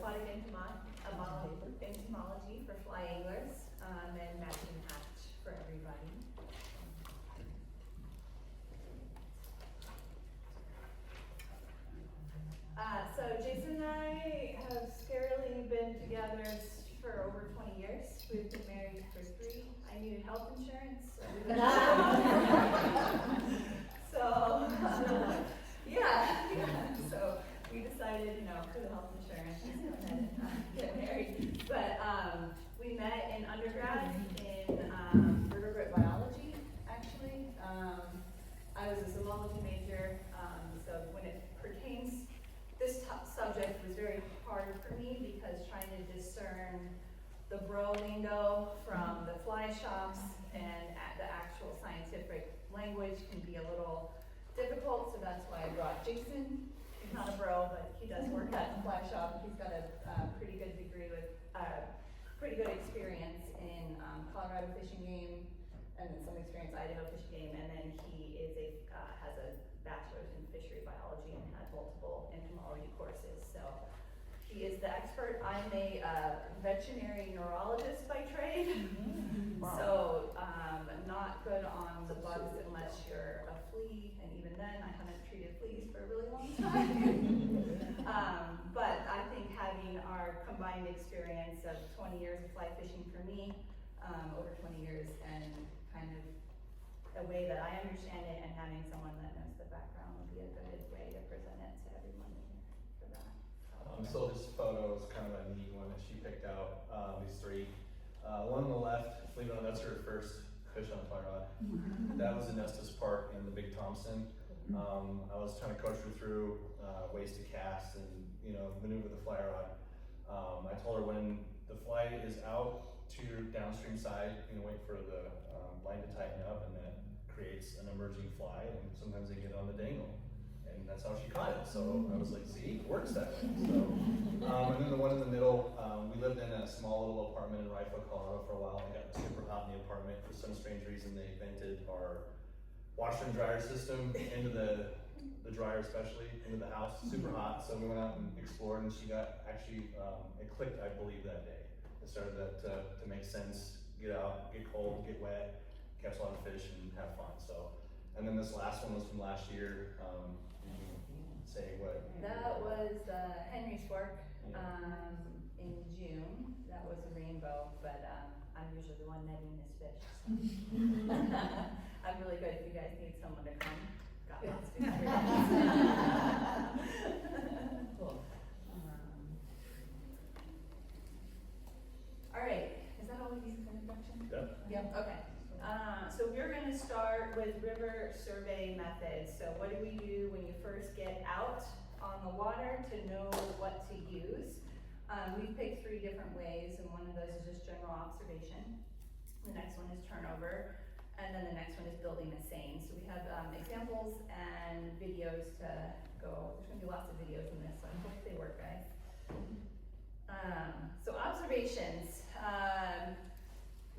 aquatic entomology for fly anglers, and matching hatch for everybody. So Jason and I have scarily been together for over 20 years. We've been married for 3. I needed health insurance, so we've been so yeah. So we decided, for the health insurance, just go ahead and get married. But we met in undergrad in vertebrate biology, actually. I was a zoology major, so when it pertains, this subject was very hard for me because trying to discern the bro lingo from the fly shops and the actual scientific language can be a little difficult, so that's why I brought Jason. He's not a bro, but he does work at the fly shop. He's got a pretty good degree with, pretty good experience in Colorado Fish and Game, and then some experience Idaho Fish and Game, and then he is has a bachelor's in fishery biology and had multiple entomology courses. So he is the expert. I'm a veterinary neurologist by trade. Wow. So not good on the bugs unless you're a flea, and even then I haven't treated fleas for a really long time. But I think having our combined experience of 20 years of fly fishing for me, over 20 years, and kind of a way that I understand it, and having someone that knows the background would be a good way to present it to everyone for that. So this photo is kind of a neat one that she picked out, these 3. One on the left, believe it or not, that's her first fish on a fly rod. That was in Estes Park in the Big Thompson. I was trying to coach her through ways to cast and maneuver the fly rod. I told her when the fly is out to your downstream side, wait for the line to tighten up, and that creates an emerging fly, and sometimes they get on the dangle. And that's how she caught it. So I was like, see, it works that way. So, and then the one in the middle, we lived in a small little apartment in Pueblo Colorado for a while. It got super hot in the apartment. For some strange reason, they vented our washer and dryer system into the dryer, especially into the house, super hot. So we went out and explored, and she got actually, it clicked, I believe, that day. It started to make sense, get out, get cold, get wet, catch a lot of fish, and have fun. So, and then this last one was from last year. Say what? That was Henry's work in June. That was a rainbow, but I'm usually the one netting his fish. So. I'm really good if you guys need someone to come. Got lots of experience. Cool. All right, is that all we need for introduction? Yep. Okay. So we're going to start with river survey methods. So what do we do when you first get out on the water to know what to use? We've picked 3 different ways, and one of those is just general observation. The next one is turnover, and then the next one is building a seine. So we have examples and videos to go. There's going to be lots of videos in this, so I hope they work, guys. So observations.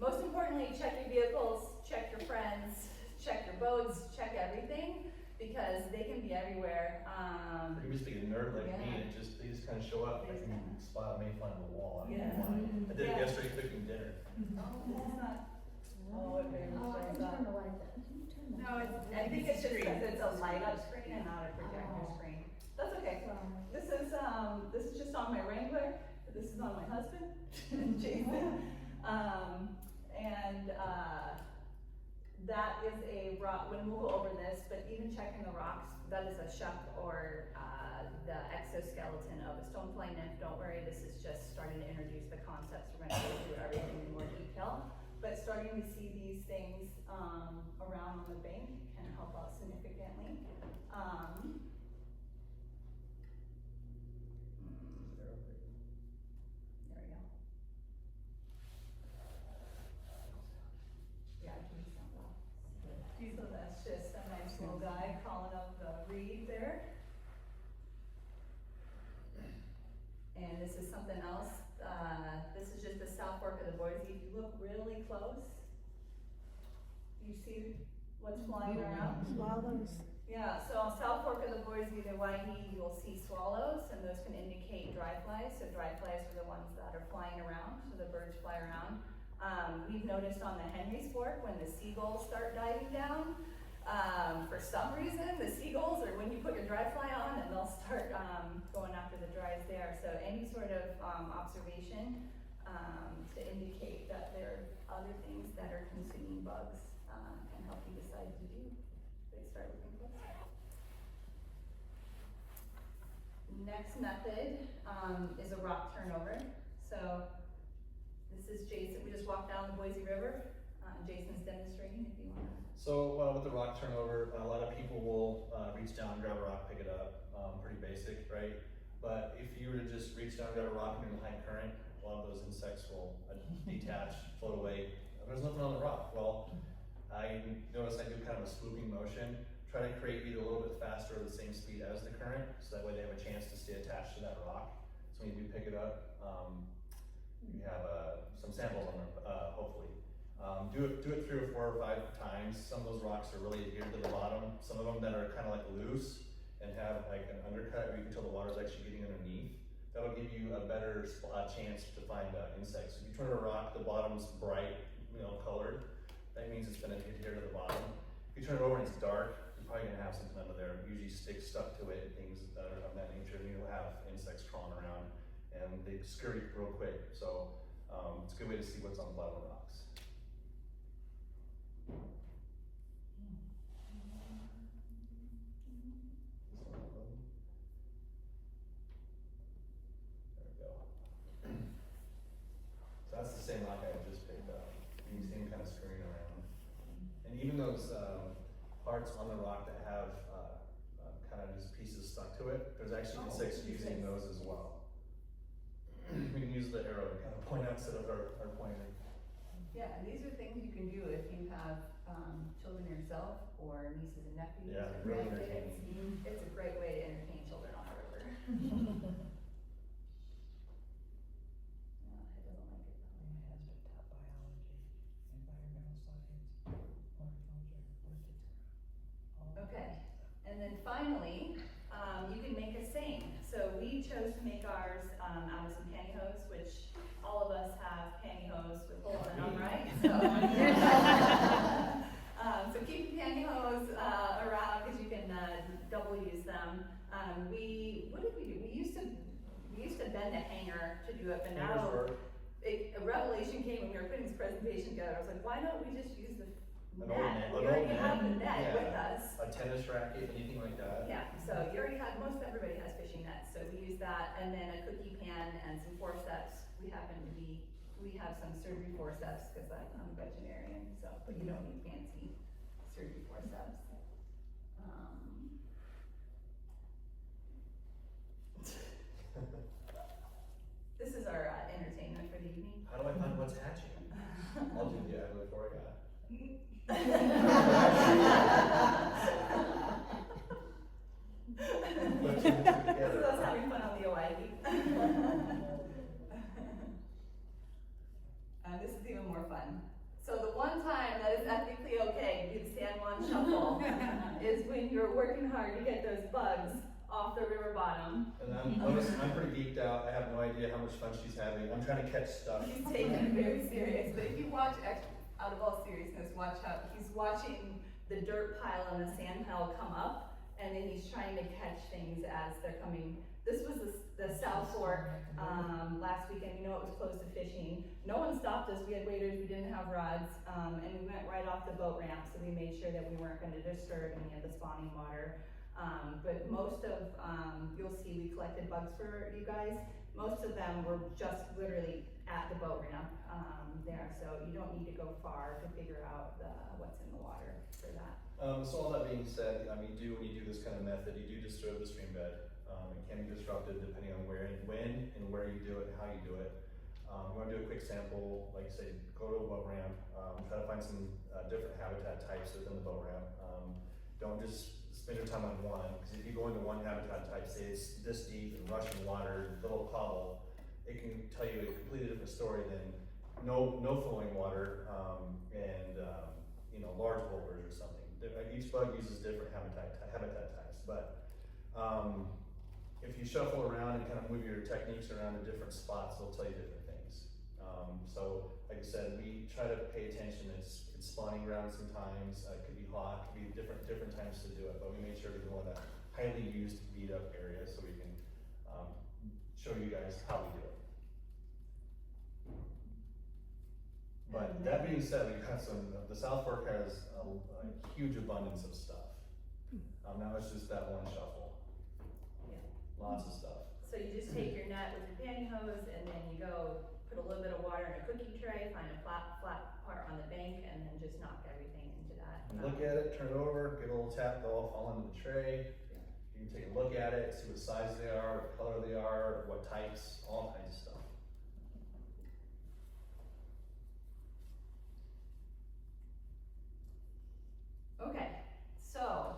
Most importantly, check your vehicles, check your friends, check your boats, check everything, because they can be everywhere. You must be a nerd like me, and they just kind of show up. I can spot a mayfly on the wall. I did it yesterday cooking dinner. Oh, it's not. Oh, it very much I can turn the light down. Can you turn the No, I think it's just because it's a light up screen and not a projector screen. That's okay. This is just on my Wrangler. This is on my husband, Jason. That is a rock, when we'll go over this, but even checking the rocks, that is a shuck or the exoskeleton of a stonefly nymph. Don't worry, this is just starting to introduce the concepts. We're going to go through everything in more detail, but starting to see these things around on the bank can help out significantly. So that's just a nice little guy calling up the reed there. And this is something else. This is just the south fork of the Boise. If you look really close, you see what's flying around? Swallows. Yeah, so on South Fork of the Boise, the Waihi, you'll see swallows, and those can indicate dry flies. So dry flies are the ones that are flying around, so the birds fly around. We've noticed on the Henry's Fork when the seagulls start diving down, for some reason, the seagulls, or when you put your dry fly on, and they'll start going after the dries there. So any sort of observation to indicate that there are other things that are consuming bugs can help you decide to do. They start looking closer. Next method is a rock turnover. So this is Jason. We just walked down the Boise River. Jason's demonstrating if you want to. So with the rock turnover, a lot of people will reach down, grab a rock, pick it up. Pretty basic, right? But if you were to just reach down, grab a rock and in the high current, a lot of those insects will detach, float away. There's nothing on the rock. Well, I notice I do kind of a swooping motion, try to create either a little bit faster or the same speed as the current, so that way they have a chance to stay attached to that rock. So when you do pick it up, you have some samples on there, hopefully. Do it 3 or 4 or 5 times. Some of those rocks are really adhered to the bottom. Some of them that are kind of like loose and have like an undercut where you can tell the water's actually getting underneath. That'll give you a better chance to find insects. If you turn a rock, the bottom's bright, colored. That means it's been adhered to the bottom. If you turn it over and it's dark, you're probably gonna have something under there. Usually sticks stuck to it and things that are of that nature. And you'll have insects crawling around and they scurry real quick. So it's a good way to see what's on the bottom of the rocks. There we go. So that's the same rock I just picked up. You can see them kind of scurrying around. And even those parts on the rock that have kind of just pieces stuck to it, there's actually insects using those as well. We can use the arrow to kind of point out instead of our pointer. Yeah, and these are things you can do if you have children yourself or nieces and nephews. Yeah, or really grandkids. entertaining. It's a great way to entertain children on a river. No, it doesn't like it though. My husband taught biology, environmental science, horticulture, all Okay, and then finally, you can make a seine. So we chose to make ours out of some pantyhose, which all of us have pantyhose with holes in them, right? So keep your pantyhose around because you can double use them. What did we do? We used to bend a hanger to do it, but now a revelation came when we were putting this presentation together. I was like, why don't we just use the net? We already have the net with us. A tennis racket, anything like that. Yeah, so you already have, most everybody has fishing nets, so we use that, and then a cookie pan and some forceps. We have some surgery forceps, because I'm a veterinarian, so, but you don't need fancy surgery forceps. This is our entertainment for the evening. How do I find what's hatching? I'll do the ad before I got. So that's having fun on the Hawaii. This is even more fun. So the one time that is ethically okay to do the San Juan shuffle is when you're working hard to get those bugs off the river bottom. And I'm pretty geeked out. I have no idea how much fun she's having. I'm trying to catch stuff. He's taking it very serious, but if you watch, out of all seriousness, watch how he's watching the dirt pile and the sand pile come up, and then he's trying to catch things as they're coming. This was the South Fork last weekend. You know it was closed to fishing. No one stopped us. We had waders, we didn't have rods, and we went right off the boat ramp, so we made sure that we weren't going to disturb any of the spawning water. But most of, you'll see we collected bugs for you guys. Most of them were just literally at the boat ramp there, so you don't need to go far to figure out what's in the water for that. So all that being said, when you do this kind of method, you do disturb the stream bed. It can be disrupted depending on when and where you do it and how you do it. You want to do a quick sample, like say, go to a boat ramp, try to find some different habitat types within the boat ramp. Don't just spend your time on one, because if you go into one habitat type, say it's this deep and rushing water, little cobble, it can tell you a completely different story than no flowing water and large boulders or something. each bug uses different habitat types, but if you shuffle around and kind of move your techniques around in different spots, they'll tell you different things. So like I said, we try to pay attention. It's spawning ground sometimes, it could be hot, it could be different times to do it, but we made sure to go in a highly used, beat up area so we can show you guys how we do it. But that being said, we got the South Fork has a huge abundance of stuff. Now it's just that one shuffle. Yeah. Lots of stuff. So you just take your net with your pantyhose and then you go put a little bit of water in a cookie tray, find a flat part on the bank, and then just knock everything into that. You look at it, turn it over, get a little tap, they'll all fall into the tray. You can take a look at it, see what size they are, what color they are, what types, all kinds of stuff. Okay, so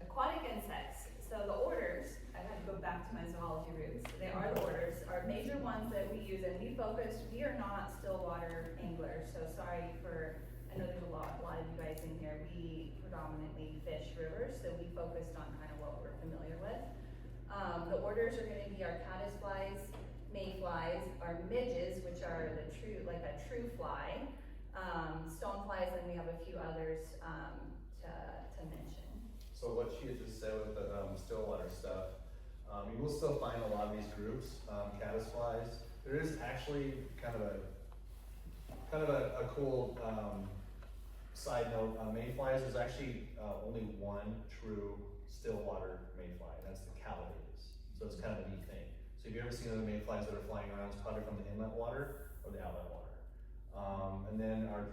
aquatic insects. So the orders, I had to go back to my zoology roots. They are the orders, are major ones that we use, and we are not stillwater anglers, so sorry for, I know there's a lot of you guys in here. We predominantly fish rivers, so we focused on kind of what we're familiar with. The orders are gonna be our caddisflies, mayflies, our midges, which are the like a true fly, stoneflies, and we have a few others to mention. So what she had just said with the stillwater stuff, you will still find a lot of these groups, caddisflies. There is actually kind of a cool side note on mayflies. There's actually only one true stillwater mayfly, and that's the calabates. So it's kind of a neat thing. So if you ever seen other mayflies that are flying around, it's probably from the inlet water or the outlet water. And then our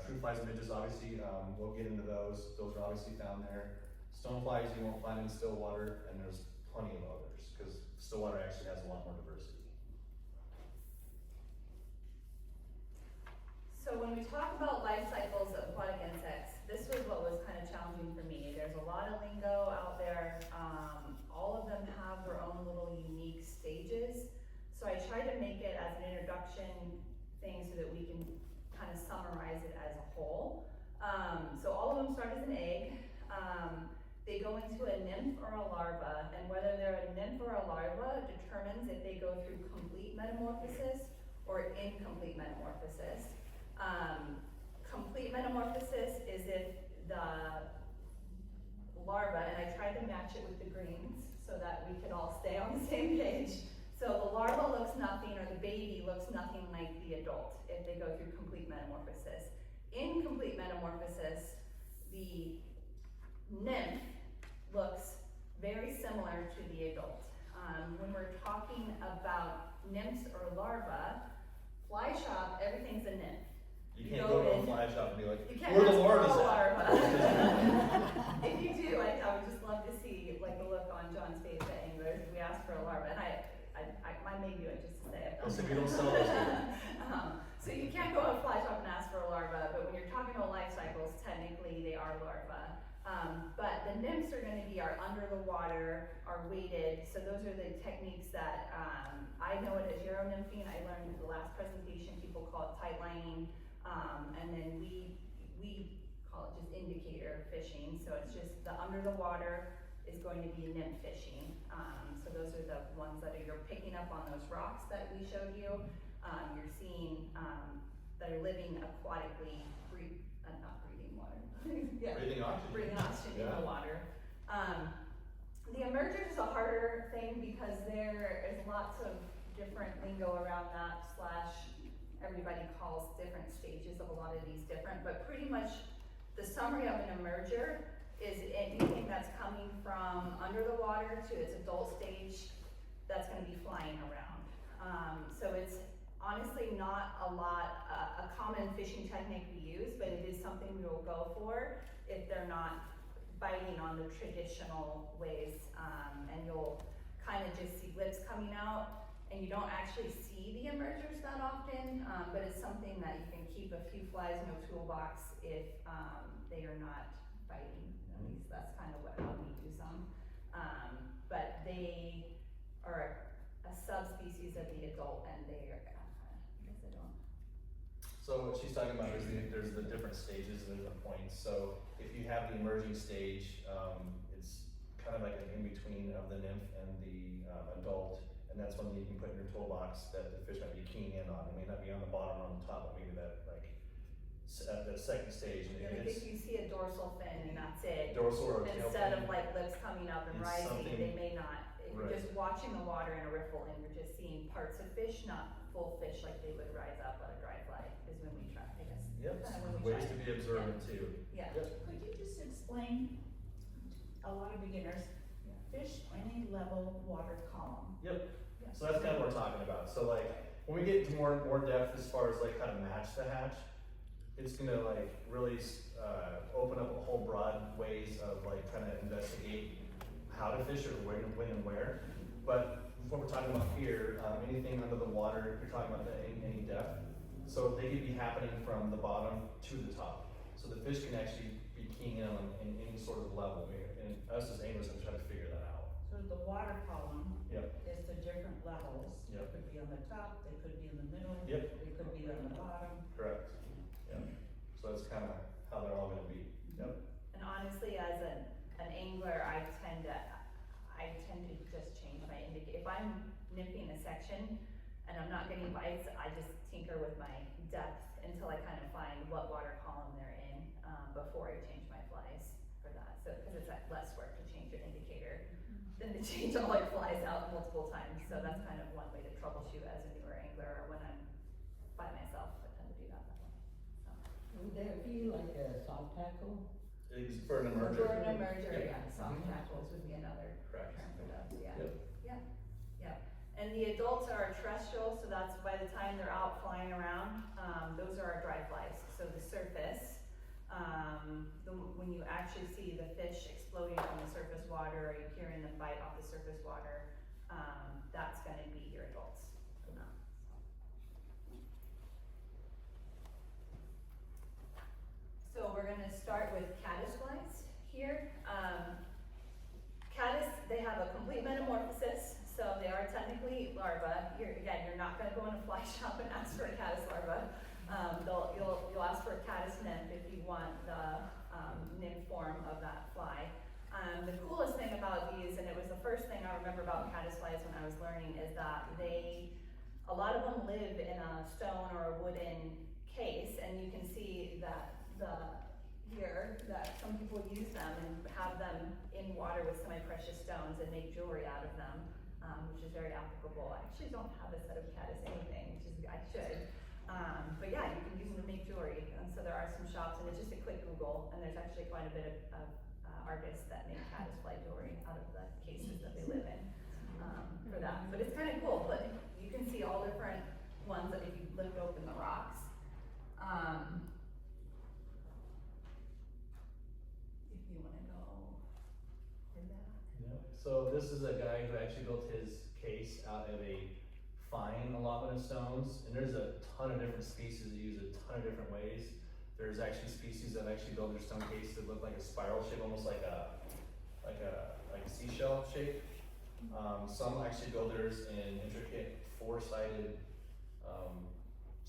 true flies and midges, obviously, we'll get into those. Those are obviously found there. Stoneflies you won't find in stillwater, and there's plenty of others, because stillwater actually has a lot more diversity. So when we talk about life cycles of aquatic insects, this was what was kind of challenging for me. There's a lot of lingo out there. All of them have their own little unique stages. So I tried to make it as an introduction thing so that we can kind of summarize it as a whole. So all of them start as an egg. They go into a nymph or a larva, and whether they're a nymph or a larva determines if they go through complete metamorphosis or incomplete metamorphosis. Complete metamorphosis is if the larva, and I tried to match it with the greens so that we could all stay on the same page. So the larva looks nothing, or the baby looks nothing like the adult if they go through complete metamorphosis. In complete metamorphosis, the nymph looks very similar to the adult. When we're talking about nymphs or larvae, fly shop, everything's a nymph. You can't go to a fly shop and be like, you can't where the ask for larva's a at? larva. If you do, I would just love to see like the look on John's face at anglers if we ask for a larva, and I may do it just to say it. So we don't sell those here. So you can't go to a fly shop and ask for a larva, but when you're talking about life cycles, technically they are larvae. But the nymphs are going to be our under the water, our weighted. So those are the techniques that I know it as Euronymphing. I learned in the last presentation, people call it tight lining. And then we call it just indicator fishing. So it's just the under the water is going to be nymph fishing. So those are the ones that you're picking up on those rocks that we showed you. You're seeing that are living aquatically, not breathing water. Yeah. Breathing oxygen. Breathing oxygen in the water. The emergers is a harder thing because there is lots of different lingo around that, / everybody calls different stages of a lot of these different, but pretty much the summary of an emerger is anything that's coming from under the water to its adult stage that's going to be flying around. So it's honestly not a common fishing technique we use, but it is something we will go for if they're not biting on the traditional ways, and you'll kind of just see lips coming out, and you don't actually see the emergers that often, but it's something that you can keep a few flies in your toolbox if they are not biting. At least that's kind of how we use them. But they are a subspecies of the adult, and they are, I guess I don't. So what she's talking about is there's the different stages and there's the points. So if you have the emerging stage, it's kind of like an in-between of the nymph and the adult, and that's one that you can put in your toolbox that the fish might be keying in on. It may not be on the bottom or on the top, but maybe that like at the second stage. And Yeah, like if you see a dorsal fin and that's it, dorsal or tail instead fin. of like lips coming up and It's rising, something- they may not. If you're Right. just watching the water in a riffle and you're just seeing parts of fish, not full fish like they would rise up on a dry fly, is when we try, I guess. Yep, Kind of when we ways try. to be observant too. Yeah. Yep. Could you just explain, a lot of beginners, fish any level water column? Yep. So that's kind of what we're talking about. So like when we get to more depth as far as like how to match the hatch, it's gonna like really open up a whole broad ways of like trying to investigate how to fish it, or when and where. But what we're talking about here, anything under the water, you're talking about any depth. So they could be happening from the bottom to the top. So the fish can actually be keying in on in any sort of level. And us as anglers can try to figure that out. So the water column Yep. is the different levels. Yep. It could be on the top, they could be in the middle. Yep. They could be on the bottom. Correct. Yep. So that's kind of how they're all gonna be. Yep. And honestly, as an angler, I tend to just change my indicator. If I'm nymphing a section and I'm not getting bites, I just tinker with my depth until I kind of find what water column they're in, before I change my flies for that. So, cause it's less work to change your indicator than to change all your flies out multiple times. So that's kind of one way to troubleshoot as a newer angler, or when I'm by myself, I tend to do that way. So. Would that be like a soft tackle? It's for an For emerger. an emerger, Yep. yeah, soft tackles would be another Correct. term for those, yeah. Yep. And the adults are terrestrial, so that's by the time they're out flying around, those are our dry flies. So the surface, when you actually see the fish exploding from the surface water, or you're hearing them bite off the surface water, that's gonna be your adults from that. So we're gonna start with caddis flies here. Caddis, they have a complete metamorphosis, so they are technically larvae. You're not gonna go in a fly shop and ask for a caddis larva. You'll ask for a caddis nymph if you want the nymph form of that fly. The coolest thing about these, and it was the first thing I remember about caddis flies when I was learning, is that a lot of them live in a stone or a wooden case, and you can see that that some people use them and have them in water with semi-precious stones and make jewelry out of them, which is very applicable. I actually don't have a set of caddis anything, I should. But yeah, you can use them to make jewelry. And so there are some shops, and it's just a quick Google, and there's actually quite a bit of artists that make caddis fly jewelry out of the cases that they live in, for that. But it's kind of cool, but you can see all different ones that if you lift open the rocks. If you wanna go to that. Yeah. So this is a guy who actually built his case out of a fine allotment of stones, and there's a ton of different species that use a ton of different ways. There's actually species that actually build their stone cases that look like a spiral shape, almost like a seashell shape. Some actually build theirs in intricate four-sided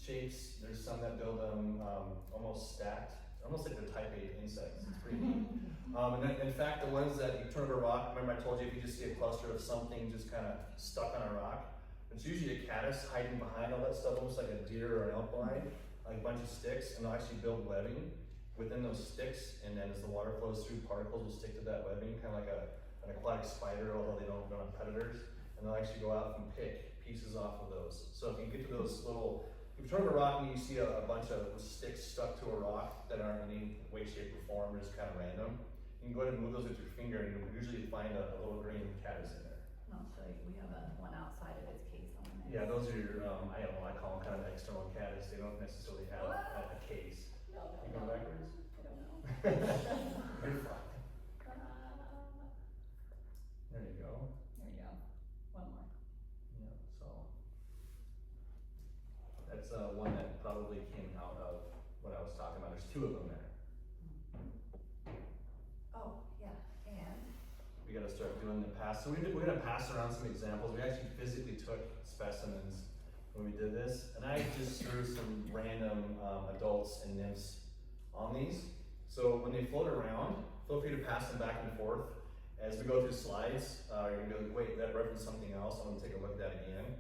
shapes. There's some that build them almost stacked, almost like they're type 8 insects. It's pretty neat. And then, in fact, the ones that you turn over a rock, remember I told you if you just see a cluster of something just kind of stuck on a rock, it's usually a caddis hiding behind all that stuff, almost like a deer or an elk blind, like a bunch of sticks, and they'll actually build webbing within those sticks, and then as the water flows through, particles will stick to that webbing, kind of like an aquatic spider, although they don't have predators, and they'll actually go out and pick pieces off of those. So if you get to those little, if you turn over a rock and you see a bunch of sticks stuck to a rock that aren't in any way, shape, or form, or just kind of random, you can go ahead and move those with your finger, and you'll usually find a little green caddis in there. I'll show you, we have one outside of its case on the Yeah, those are your, I don't know, I call them kind of external caddis. They don't necessarily have a case. No, You going backwards? I don't know. You're fine. There you go. There you go, one more. Yeah, so. That's one that probably came out of what I was talking about. There's two of them there. Oh, yeah, and? We gotta start doing the pass. So we're gonna pass around some examples. We actually physically took specimens when we did this, and I just threw some random adults and nymphs on these. So when they float around, feel free to pass them back and forth. As we go through slides, you're gonna be like, wait, that referenced something else, I'm gonna take a look at that again.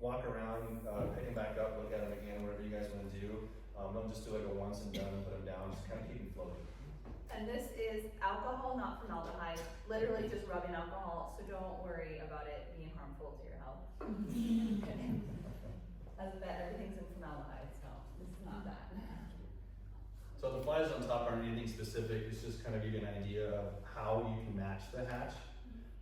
Walk around, pick them back up, look at them again, whatever you guys wanna do. Don't just do like a once and done and put them down, just kind of keep them floating. And this is alcohol, not formaldehyde, literally just rubbing alcohol, so don't worry about it being harmful to your health. As a vet, everything's in formaldehyde, so this is not that. So the flies on top aren't anything specific, it's just kind of give you an idea of how you can match the hatch.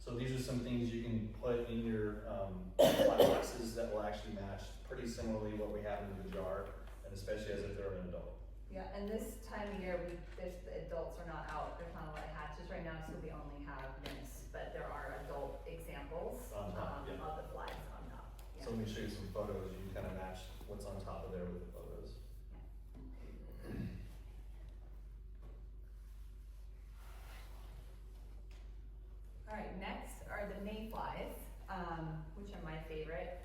So these are some things you can put in your fly boxes that will actually match pretty similarly what we have in the jar, and especially as if they're an adult. Yeah, and this time of year, the adults are not out, there's not a lot of hatches right now, so we only have nymphs, but there are adult examples On top, yeah. of the flies on top. Yeah. So let me show you some photos, you can kind of match what's on top of there with the photos. All right, next are the mayflies, which are my favorite.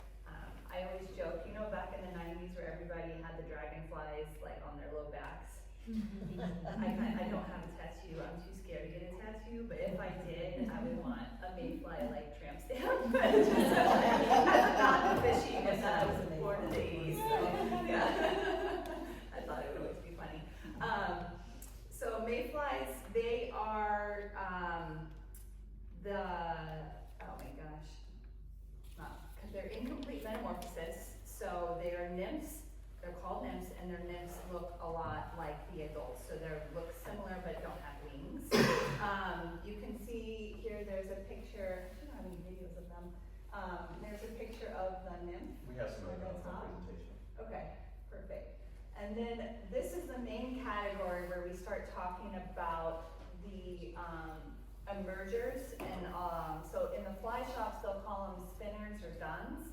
I always joke, you know, back in the 90s where everybody had the dragonflies like on their low backs. I don't have a tattoo, I'm too scared to get a tattoo, but if I did, I would want a mayfly like tramp stamp. Just so, like, as a non-fishing, and that I was born in the 80s, so yeah. I thought it would always be funny. So mayflies, they are oh my gosh, because they're incomplete metamorphosis, so they are nymphs, they're called nymphs, and their nymphs look a lot like the adults, so they look similar but don't have wings. You can see here, there's a picture, I don't have any videos of them, there's a picture of the nymph. We have some of on that the top. presentation. Okay, perfect. And then this is the main category where we start talking about the emergers, and so in the fly shops they'll call them spinners or duns,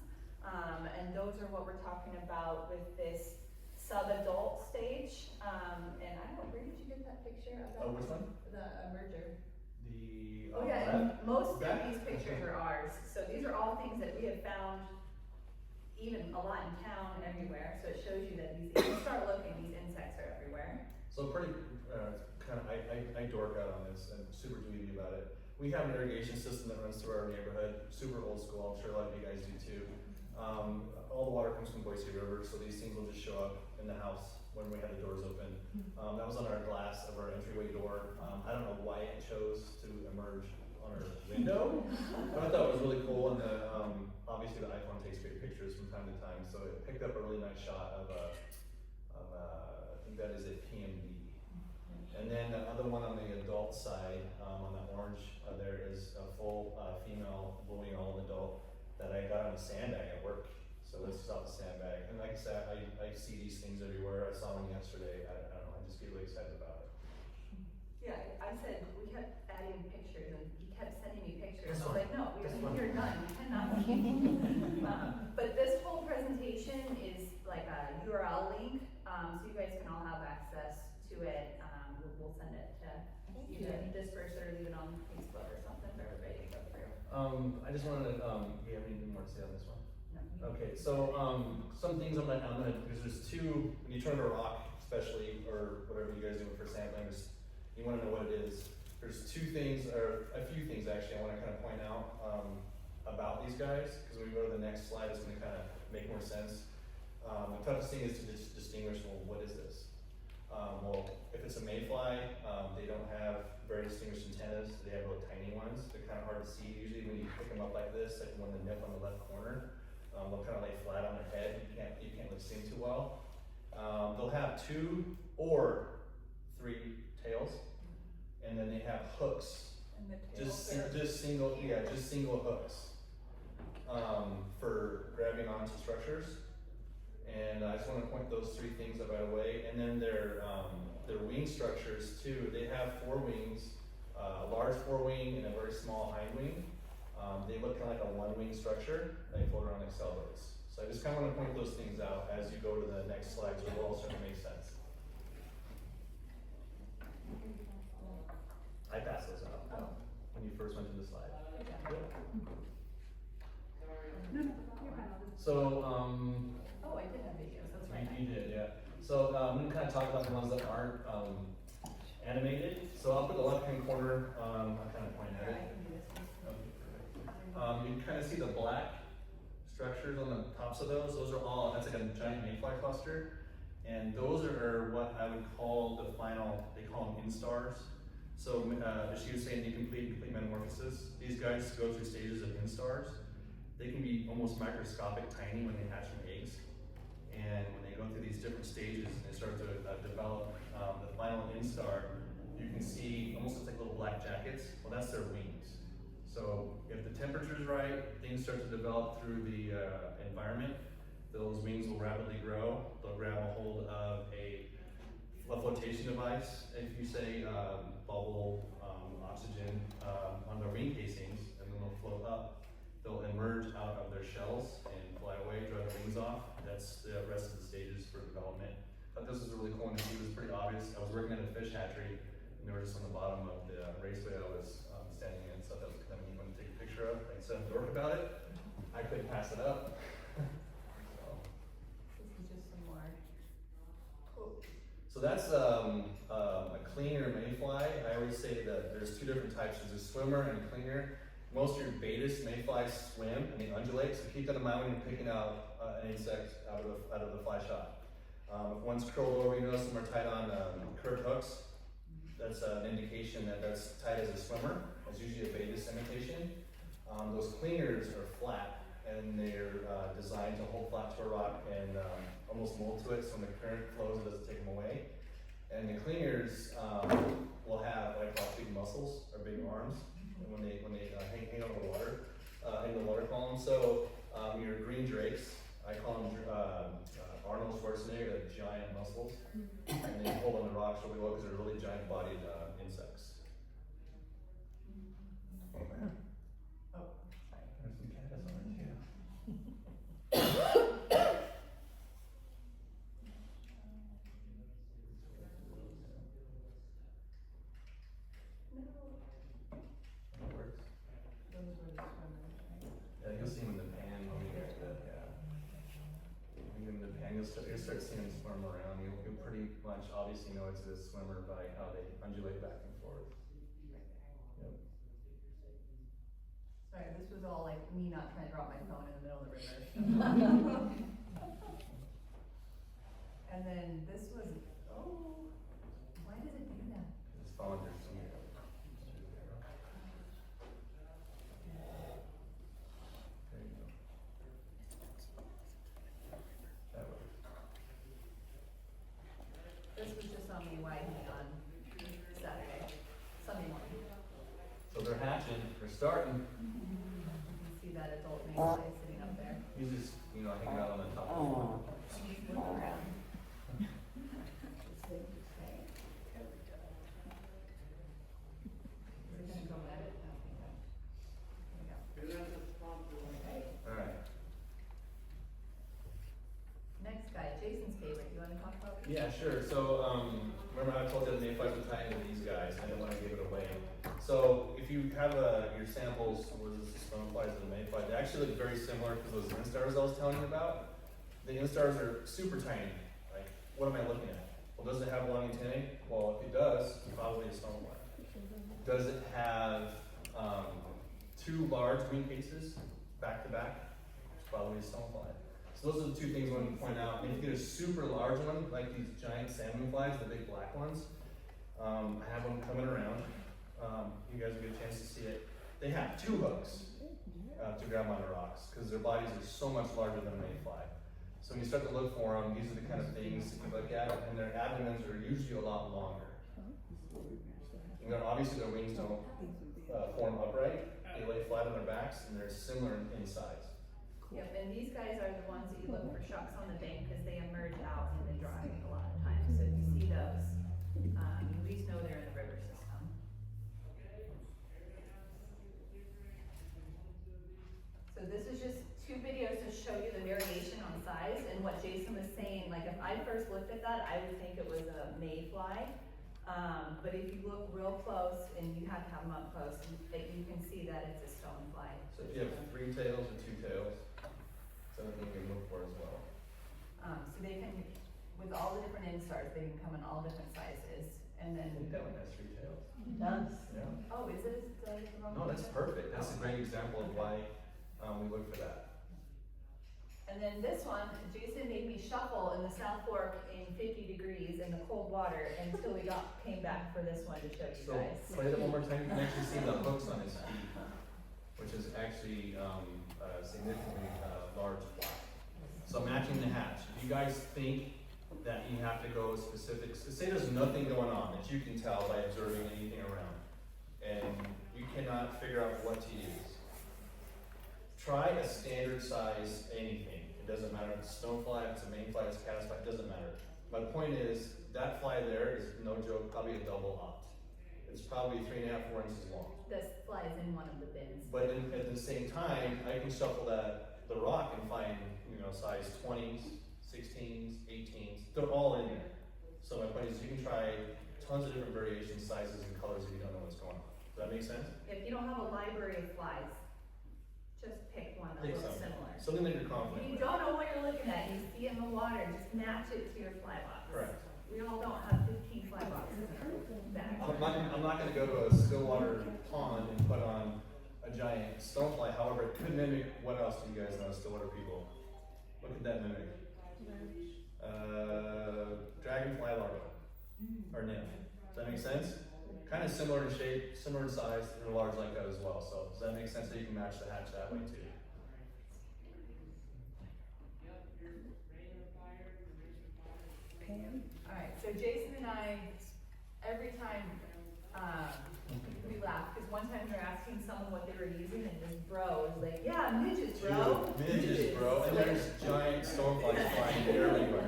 and those are what we're talking about with this sub-adult stage. And I don't, where did you get that picture of that? Oh, which one? The emerger. The Oh yeah, and most of that? these pictures are ours, so these are all things that we have found even a lot in town and everywhere, so it shows you that these, if you start looking, these insects are everywhere. So pretty, I dork out on this and super dweeby about it. We have an irrigation system that runs through our neighborhood, super old school, I'm sure a lot of you guys do too. All the water comes from Boise River, so these things will just show up in the house when we have the doors open. That was on our glass of our entryway door. I don't know why it chose to emerge on our window, but I thought it was really cool, and obviously the iPhone takes great pictures from time to time, so it picked up a really nice shot of I think that is a PMD. And then the other one on the adult side, on the orange, there is a full female blue wing adult that I got on a sandbag at work. So this is off the sandbag. And like I said, I see these things everywhere. I saw one yesterday. I don't know, I just get really excited about it. Yeah, I said, we kept adding pictures and he kept sending me pictures. This I was one. like, no, This one. you're done, you cannot. But this whole presentation is like a URL link, so you guys can all have access to it. We'll send it to either disperse it or leave it on Facebook or something for everybody to go through. I just wanted to, do you have anything more to say on this one? No. Okay, so some things I'm gonna, because there's two, when you turn to a rock, especially, or whatever you guys do for sampling, you wanna know what it is. There's two things, or a few things actually, I wanna kind of point out about these guys, because when we go to the next slide, it's gonna kind of make more sense. The toughest thing is to distinguish, well, what is this? Well, if it's a mayfly, they don't have very distinguished antennas. They have little tiny ones. They're kind of hard to see. Usually when you pick them up like this, like one the nip on the left corner, they'll kind of lay flat on their head. You can't really see them too well. They'll have 2 or 3 tails, and then they have hooks. And the Just tails single hooks for grabbing onto structures. And I just want to point those 3 things out right away. And then their wing structures too. They have 4 wings, a large forewing and a very small hind wing. They look kind of like a 1-wing structure. They float around like sailboats. So I just kind of want to point those things out as you go to the next slide, so it will all start to make sense. I passed those out when you first went to the slide. So, Oh, I did have videos, that's right. you did, yeah. So, I'm gonna kind of talk about the ones that aren't, animated. So Up in the left-hand corner, I'll kind of point at Here, I it. can do this one. You can kind of see the black structures on the tops of those. Those are all, that's like a giant mayfly cluster. And those are what I would call the final, they call them instars. So as she was saying, incomplete metamorphosis. These guys go through stages of instars. They can be almost microscopic tiny when they hatch from eggs. And when they go through these different stages and they start to develop the final instar, you can see almost looks like little black jackets. Well, that's their wings. So if the temperature's right, things start to develop through the environment, those wings will rapidly grow. They'll grab a hold of a flotation device, if you say bubble oxygen on their wing casings, and then they'll float up. They'll emerge out of their shells and fly away, dry their wings off. That's the rest of the stages for development. But this is really cool and it was pretty obvious. I was working at a fish hatchery and they were just on the bottom of the raceway I was standing in, so that was kind of neat one to take a picture of. I said to work about it. I couldn't pass it up. So. This is just some more quotes. So that's a cleaner mayfly. I always say that there's two different types. There's a swimmer and a cleaner. Most of your Baetis mayflies swim and they undulate, so keep that in mind when you're picking out an insect out of the fly shot. If one's curled over, you notice them are tied on curved hooks. That's an indication that that's tied as a swimmer. That's usually a Baetis imitation. Those cleaners are flat and they're designed to hold flat to a rock and almost mold to it, so when the current flows, it doesn't take them away. And the cleaners will have what I call big muscles or big arms when they hang over the water, in the water column. So your green drakes, I call them Arnold Schwarzenegger, they're giant muscles, and they hold on the rocks really well because they're really giant-bodied insects. Oh man. Oh, sorry. There's some caddis on it too. That works. Those were the swimmers, right? Yeah, you'll see them in the pan when we get to that, yeah. When in the pan, you'll start seeing them swim around. You'll pretty much obviously know it's a swimmer by how they undulate back and forth. Yep. Sorry, this was all like me not trying to drop my phone in the middle of the river. And then this was, oh, why does it do that? It's falling through some. There you go. That works. This was just on the YD on Saturday, Sunday morning. So they're hatching, they're starting. You can see that adult mayfly sitting up there. He's just, hanging out on the top of the wall. He's looking around. Is it gonna go at it? There we go. Okay. Alright. Next guy, Jason's favorite. You wanna talk about? Yeah, sure. So, remember how I told you the mayflies were tied into these guys? I didn't want to give it away. So, if you have your samples, was this the stoneflies and the mayfly? They actually look very similar to those instars I was telling you about. The instars are super tiny. Like, what am I looking at? Well, does it have long antennae? Well, if it does, it's probably a stonefly. Does it have two large wing cases back to back? It's probably a stonefly. So those are the two things I want to point out. And if you get a super large one, like these giant salmon flies, the big black ones, I have one coming around. You guys will get a chance to see it. They have two hooks to grab on the rocks because their bodies are so much larger than a mayfly. So when you start to look for them, these are the kind of things that you look at, and their abdomens are usually a lot longer. And then obviously their wings don't form upright. They lay flat on their backs, and they're similar in size. Yep, and these guys are the ones that you look for shucks on the bank because they emerge out in the dry a lot of times. So if you see those, you at least know they're in the river system. So this is just two videos to show you the variation on size and what Jason was saying. Like if I first looked at that, I would think it was a mayfly. But if you look real close, and you have to have them up close, you can see that it's a stonefly. So if you have three tails or two tails, it's another thing we look for as well. So they can, with all the different instars, they can come in all different sizes, and I then, think that one has 3 tails. Does. Yeah. oh, is it, No, that's perfect. That's a great example of why we look for that. And then this one, Jason made me shuffle in the South Fork in 50 degrees in the cold water until we came back for this one to show you So guys. play that one more time. You can actually see the hooks on his feet, which is actually a significantly large fly. So matching the hatch. If you guys think that you have to go specific, say there's nothing going on that you can tell by observing anything around, and you cannot figure out what to use, try a standard size anything. It doesn't matter if it's a stonefly, if it's a mainfly, if it's a caddisfly, it doesn't matter. My point is, that fly there is, no joke, probably a double opt. It's probably 3.5, 4 inches long. This flies in one of the bins. But at the same time, I can shuffle the rock and find, size 20s, 16s, 18s. They're all in there. So my point is, you can try tons of different variations, sizes, and colors if you don't know what's going on. Does that make sense? If you don't have a library of flies, just pick one that Pick looks something. similar. Something that you're If confident you with. don't know what you're looking at, you see it in the water, just match it to your fly box. Correct. We all don't have 15 fly boxes in our bag. I'm not gonna go to a stillwater pond and put on a giant stonefly. However, it could mimic, what else do you guys know, stillwater people? What could that mimic? Dragonfly larva, or nymph. Does that make sense? Kind of similar in shape, similar in size, they're large like that as well. So does that make sense that you can match the hatch that way too? Alright, so Jason and I, every time, we laugh, because one time we were asking someone what they were using, and this bro was like, yeah, midges, bro. Midges, bro, and there's giant stoneflies flying everywhere.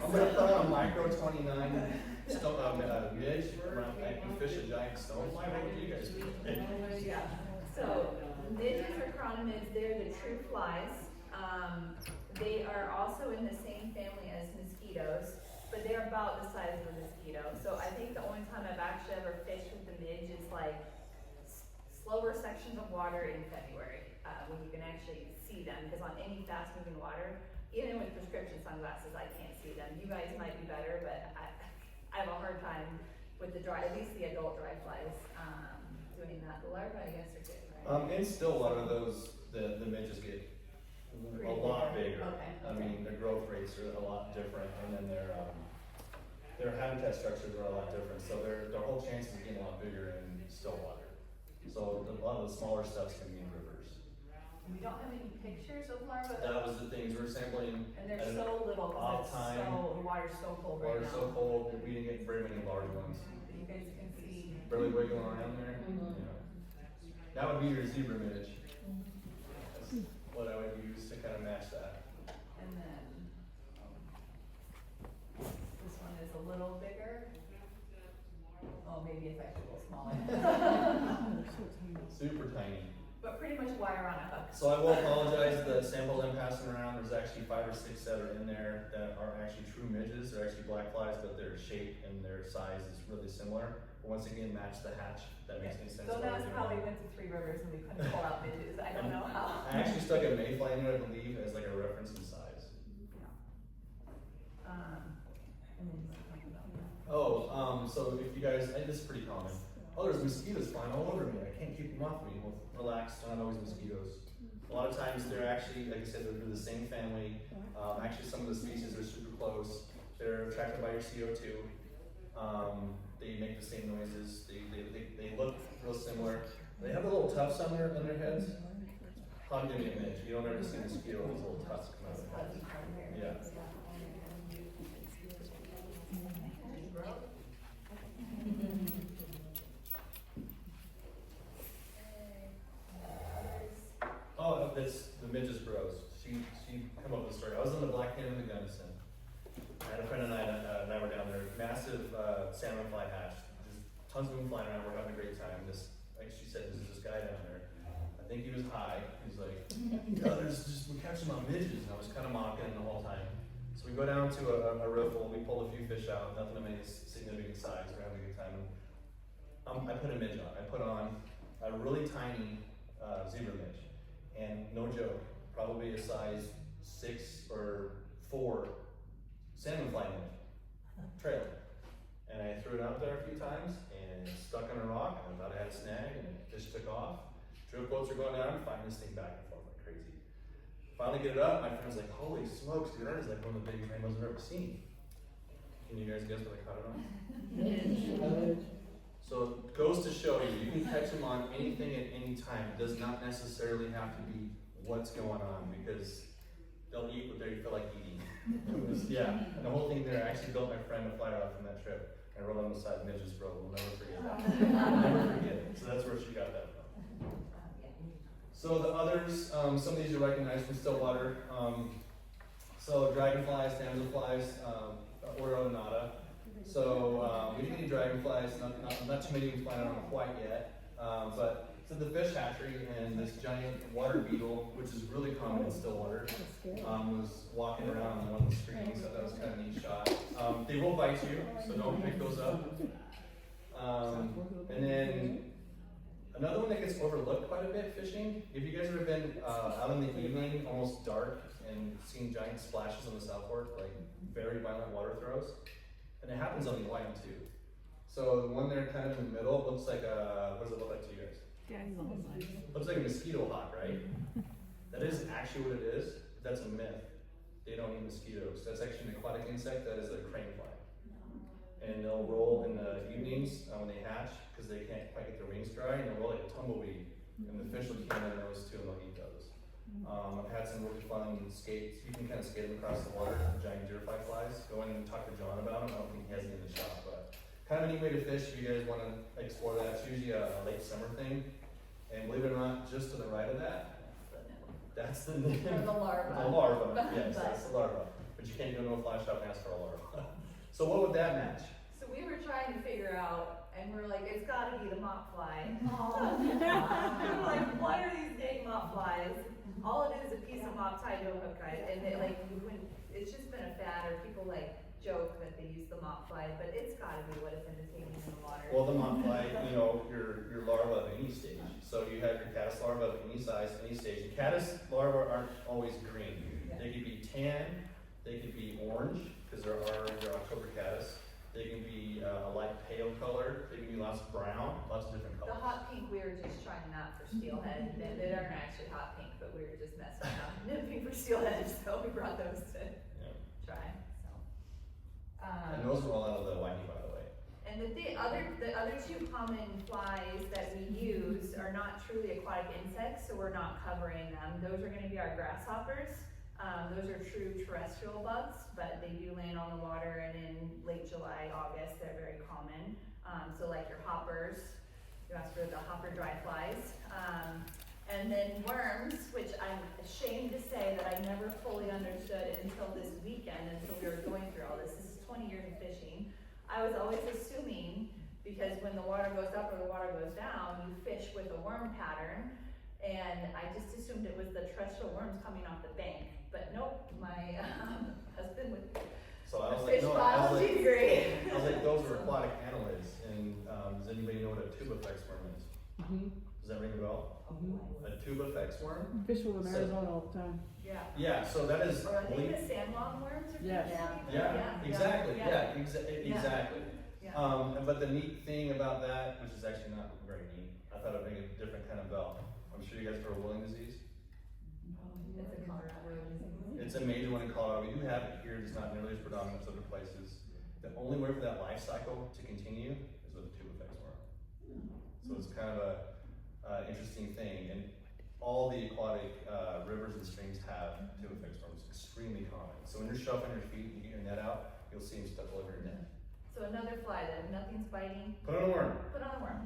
I'm gonna put on a micro 29 midge, I can fish a giant stonefly. What would you guys do? Yeah, so midges or chronomids, they're the true flies. They are also in the same family as mosquitoes, but they're about the size of a mosquito. So I think the only time I've actually ever fished with the midge is like slower sections of water in February, when you can actually see them, because on any fast moving water, even with prescription sunglasses, I can't see them. You guys might be better, but I have a hard time with the dry, at least the adult dry flies, doing that. The larvae, I guess, are good, right? And still a lot of those, the midges get a lot bigger. Okay. I mean, their growth rates are a lot different, and then their habitat structures are a lot different. So their whole chances of getting a lot bigger in still water. So a lot of the smaller stuff's gonna be in rivers. We don't have any pictures of larvae. That was the things, we're sampling. And they're at an so little, off because time. the water's so cold right Water's now. so cold, we didn't get very many large ones. You guys can see. Barely wiggling around there. Mhm. Yeah. That would be your zebra midge. That's what I would use to kind of match that. And then, this one is a little bigger. Oh, maybe it's actually a little smaller. Super tiny. But pretty much wire on a hook. So I will apologize, the samples I'm passing around, there's actually 5 or 6 that are in there that are actually true midges. They're actually black flies, but their shape and their size is really similar. But once again, match the hatch, if that makes any sense. So what we're that's doing. how we went to Three Rivers and we couldn't pull out midges. I don't know how. I actually stuck a mayfly in there, I believe, as like a reference in size. And then you talk about that. Oh, so if you guys, this is pretty common. Oh, there's mosquitoes flying all over me. I can't keep them off me. Well, relax, they're not always mosquitoes. A lot of times they're actually, like I said, they're the same family. Actually, some of the species are super close. They're attracted by your CO2. They make the same noises. They look real similar. They have the little tufts on their heads. Probably gonna be a midge. You don't ever see a mosquito with those little tufts coming out of their heads. Yeah. Oh, that's the midges bros. She come up with a story. I was on the Black Hand and the Gunnison. I had a friend and I were down there. Massive salmon fly hatch. Just tons of them flying around. We're having a great time. This, like she said, there's this guy down there. I think he was high. He's like, yeah, we're catching my midges. And I was kind of mocking him the whole time. So we go down to a riffle. We pull a few fish out. Nothing of any significant size. We're having a good time. I put a midge on. I put on a really tiny zebra midge. And no joke, probably a size 6 or 4 salmon fly in the trailer. And I threw it out there a few times and it stuck on a rock and I thought I had a snag and the fish took off. Drill boats are going down, flying this thing back and forth like crazy. Finally get it up, my friend's like, holy smokes, dude, that is like one of the biggest rainbows I've ever seen. Can you guys guess what I caught it on? So it goes to show you, you can catch them on anything at any time. It does not necessarily have to be what's going on because they'll eat what they feel like eating. It was, yeah, and the whole thing there, I actually built my friend a fly rod from that trip. I wrote on the side, Midges Bro, we'll never forget that. Never forget it. So that's where she got that from. So the others, some of these you recognize from Stillwater. So dragonflies, damselflies, Orionata. So we didn't get any dragonflies, not too many flying around quite yet. But so the fish hatchery and this giant water beetle, which is really common in Stillwater, was walking around on one of the screens, so that was kind of a neat shot. They will bite you, so don't pick those up. And then another one that gets overlooked quite a bit fishing, if you guys have ever been out in the evening, almost dark, and seen giant splashes on the South Fork, like very violent water throws, and it happens on the Hawaii too. So the one there kind of in the middle looks like a, what does it look like to you guys? Looks like a mosquito hawk, right? That is actually what it is. That's a myth. They don't eat mosquitoes. That's actually an aquatic insect. That is a crane fly. And they'll roll in the evenings when they hatch because they can't quite get their wings dry, and they'll roll like a tumbleweed. And the fish will key on those too, and they'll eat those. I've had some really fun skates. You can kind of skate them across the water, the giant deerfly flies. Go in and talk to John about them. I don't think he has any in the shop, but kind of a neat way to fish if you guys want to explore that. It's usually a late summer thing. And believe it or not, just to the right of that, that's the name. The larva. The larva, yes, that's the larva. But you can't go to a fly shop and ask for a larva. So what would that match? So we were trying to figure out, and we're like, it's gotta be the mop fly. We're like, what are these dang mop flies? All it is a piece of mop tied to a hook, guys. And it, like, it's just been a fad, or people like joke that they use the mop fly, but it's gotta be what it's entertaining in the water. Well, the mop fly, you know, your larva of any stage. So you have your caddis larva of any size, any stage. And caddis larvae aren't always green. They could be tan, they could be orange, because they're orange or October caddis. They can be a light pale color. They can be lots of brown, lots of different colors. The hot pink, we were just trying that for steelhead. They aren't actually hot pink, but we were just messing around nymphing for steelhead, so we brought those to try. So. And those are all out of the Waihee, by the way. And the other two common flies that we use are not truly aquatic insects, so we're not covering them. Those are going to be our grasshoppers. Those are true terrestrial bugs, but they do land on the water, and in late July, August, they're very common. So like your hoppers, you asked for the hopper dry flies. And then worms, which I'm ashamed to say that I never fully understood until this weekend, until we were going through all this. This is 20 years of fishing. I was always assuming, because when the water goes up or the water goes down, you fish with a worm pattern, and I just assumed it was the terrestrial worms coming off the bank. But nope, my husband with So I was a like, fish no, biology degree. I was like, those are aquatic annelids. And does anybody know what a tubifex worm is? Does that ring a bell? A tubifex worm? Fish with them in Arizona all the time. Yeah. Yeah, so that is. Or I think the sandlong worms are Yes. Exactly. Exactly. Yeah. But the neat thing about that, which is actually not very neat, I thought it'd make a different kind of bell. I'm sure you guys heard of Willing disease. It's a Colorado disease. It's a major one in Colorado. We do have it here, it's not nearly as predominant as other places. The only way for that life cycle to continue is with a tubifex worm. So it's kind of a interesting thing. And all the aquatic rivers and streams have tubifex worms, extremely common. So when you're shuffling your feet and you get your net out, you'll see them stuck all over your net. So another fly that if nothing's biting, Put on a worm. put on a worm.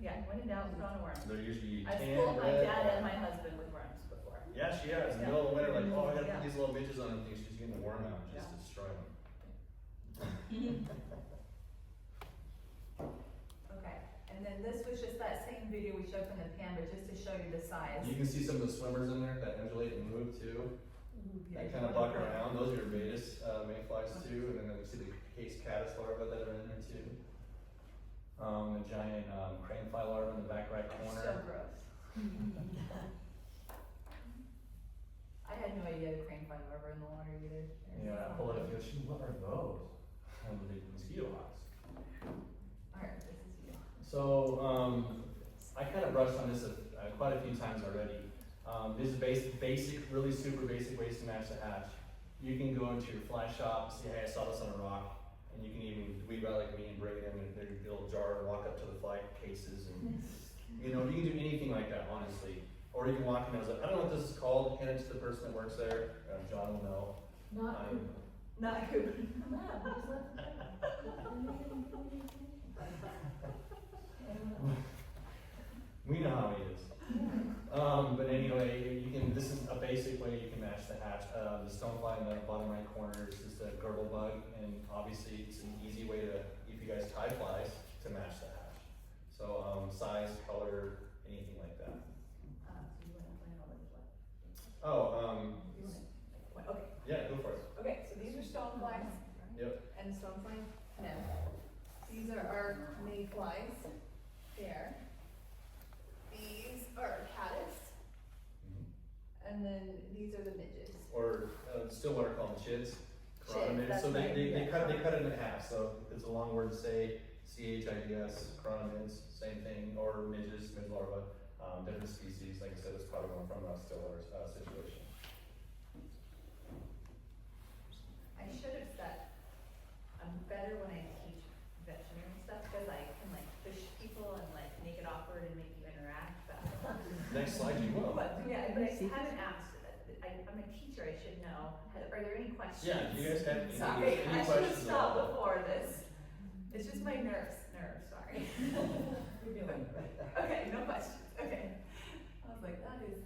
Yeah, when in doubt, put on a worm. They're usually I've tan, fooled my red. dad and my husband with worms before. Yeah, she has. In the middle of the winter, like, oh, I gotta Yeah. put these little midges on and things. She's getting the worm out and just destroy them. Okay, and then this was just that same video we showed from the pan, but just to show you the size. You can see some of the swimmers in there that undulate and move too. They kind of buck around. Those are your Vetus mayflies too. And then you see the case caddis larvae that are in there too. A giant crane fly larva in the back right corner. So gross. I I had no idea the crane fly were in the water either. Yeah, I pulled it up, and she, what are those? And the mosquito hawks. Alright, this is you. So, I kind of brushed on this quite a few times already. These are basic, really super basic ways to match the hatch. You can go into your fly shop, see, hey, I saw this on a rock, and you can even weed out like me and bring it in their little jar and walk up to the fly cases, and you know, you can do anything like that, honestly. Or you can walk in and I was like, I don't know what this is called, hand it to the person that works there, John will know. Not who. Not who. We know how he is. But anyway, you can. This is a basic way you can match the hatch. The stonefly in the bottom right corner is just a girdle bug, and obviously it's an easy way to, if you guys tie flies, to match the hatch. So size, color, anything like that. So you wanna plan over the fly? Oh, You wanna, okay. yeah, go for it. Okay, so these are stoneflies. Yep. And stonefly nymph. These are our mayflies. There. These are caddis. And then these are the midges. Or Stillwater call them chids. Chironomids. That's So right, they yeah. cut it in half. So it's a long word to say. CHIDS, chironomids, same thing, or midges, mid larva, different species. Like I said, it's probably going from a Stillwater situation. I should have said, I'm better when I teach veterinary stuff because I can like push people and like make it awkward and make you interact. But Next slide, you will. But yeah, but I haven't asked. I'm a teacher. I should know. Are there any questions? Yeah. Do you guys have Sorry, any I should have questions? stopped before this. It's just my nerves. Sorry. You're doing great. Okay, no questions. Okay. I was like, that is.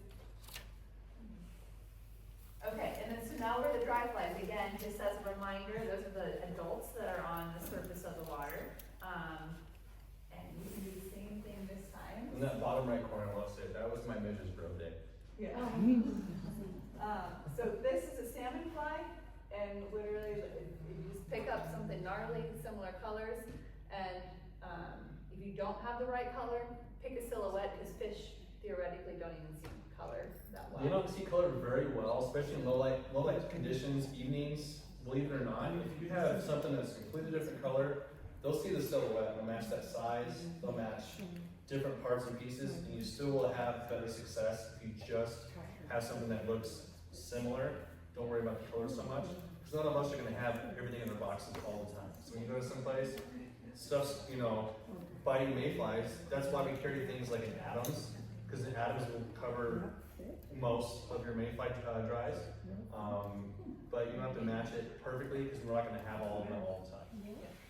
Okay, and then so now we're the dry flies. Again, just as a reminder, those are the adults that are on the surface of the water. And we can do the same thing this time. In that bottom right corner, let's say that was my midges bro day. Yeah. So this is a salmon fly, and literally, you just pick up something gnarly, similar colors, and if you don't have the right color, pick a silhouette, because fish theoretically don't even see color that well. You don't see color very well, especially in low light conditions, evenings. Believe it or not, if you have something that's a completely different color, they'll see the silhouette and they'll match that size. They'll match different parts and pieces, and you still will have better success if you just have something that looks similar. Don't worry about the color so much, because none of us are going to have everything in their boxes all the time. So when you go to someplace, stuff's, you know, biting mayflies. That's why we carry things like an Adams, because the Adams will cover most of your mayfly dries. But you don't have to match it perfectly, because we're not going to have all of them all the time.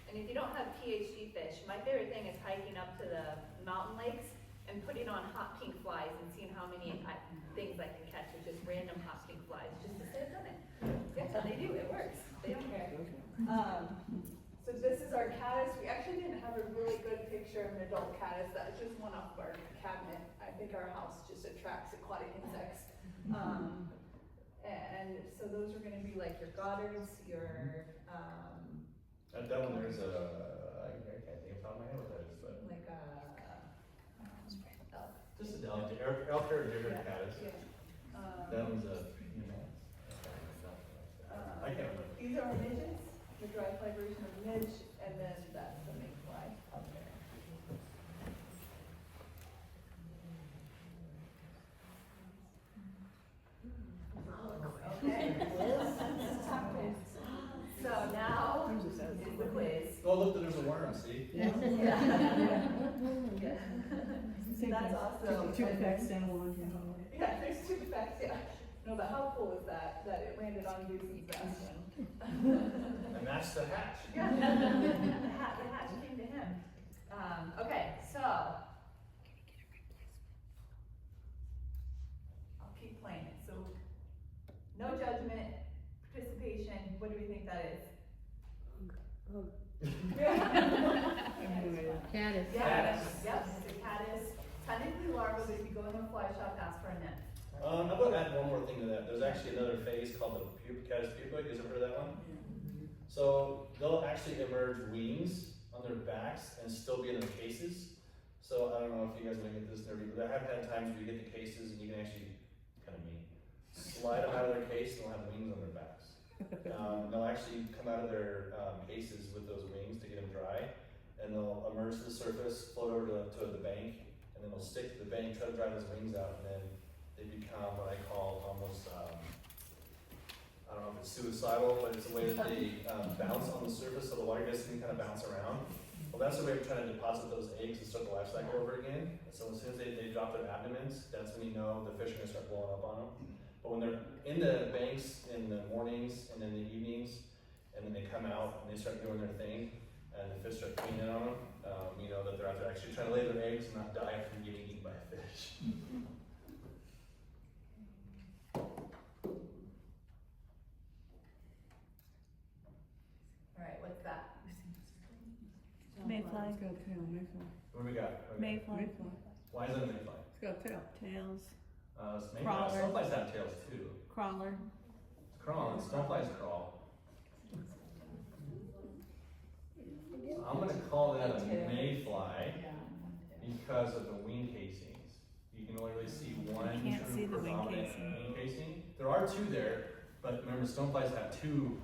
And if you don't have PhD fish, my favorite thing is hiking up to the mountain lakes and putting on hot pink flies and seeing how many things I can catch with just random hot pink flies, just to say I've done it. Yeah, they do, it works. They don't care. So this is our caddis. We actually didn't have a really good picture of an adult caddis. That was just one off our cabinet. I think our house just attracts aquatic insects. And so those are gonna be like your Goddards, your, That one there's I can't think off the top of my head what that is, but like just a elk or different caddis. yeah. That one's a, you know, I can't remember. These are our midges, the dry fly version of midge, and then that's the mayfly up there. Okay. So now is the quiz. Oh, look, there's a worm, see? Yeah. Yeah. That's awesome. Two facts down one. Yeah, there's two facts, yeah. No, but how cool is that, that it landed on Goosey's desk? And that's the hatch. Yeah, the hatch came to him. Okay, so. I'll keep playing it. So, no judgment, participation, what do we think that is? Caddis. Yeah, yep, it's a caddis. Technically larva, but if you go in a fly shop, ask for a nymph. I'm going to add one more thing to that. There's actually another phase called the caddis pupa. You guys ever heard of that one? So they'll actually emerge wings on their backs and still be in their cases. So I don't know if you guys want to get this nerdy, but I have had times where you get the cases and you can actually, kind of mean. slide them out of their case, and they'll have wings on their backs. They'll actually come out of their cases with those wings to get them dry, and they'll emerge to the surface, float over to the bank, and then they'll stick to the bank, try to dry those wings out, and then they become what I call almost, I don't know if it's suicidal, but it's a way that they bounce on the surface, so the water gets can kind of bounce around. Well, that's the way of trying to deposit those eggs and start the life cycle over again. So as soon as they drop their abdomens, that's when you know the fish are gonna start blowing up on them. But when they're in the banks in the mornings and in the evenings, and then they come out and they start doing their thing, and the fish start cleaning on them, you know that they're out there actually trying to lay their eggs and not die from getting eaten by a fish. Alright, what's that? It's Mayfly. got a tail, mayfly. What do we got? Mayfly. Mayfly. Why is it a mayfly? It's got a tail. Tails. Mayflies, stoneflies have tails too. Crawler. Crawling, stoneflies crawl. So I'm gonna call that a mayfly because of the wing casings. You can only really see one You can't see true the wing predominant casing. wing casing. There are two there, but remember stoneflies have two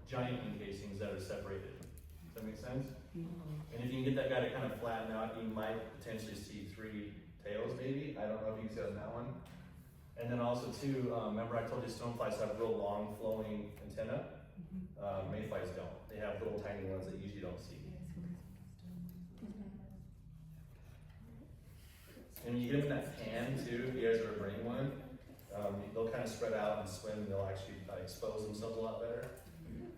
giant wing casings that are separated. Does that make sense? And if you can get that guy to kind of flatten out, you might potentially see three tails maybe. I don't know if you can see on that one. And then also too, remember I told you stoneflies have real long flowing antennae? Mayflies don't. They have little tiny ones that you usually don't see. And you get them in that pan too, if you guys ever bring one, they'll kind of spread out and swim and they'll actually expose themselves a lot better.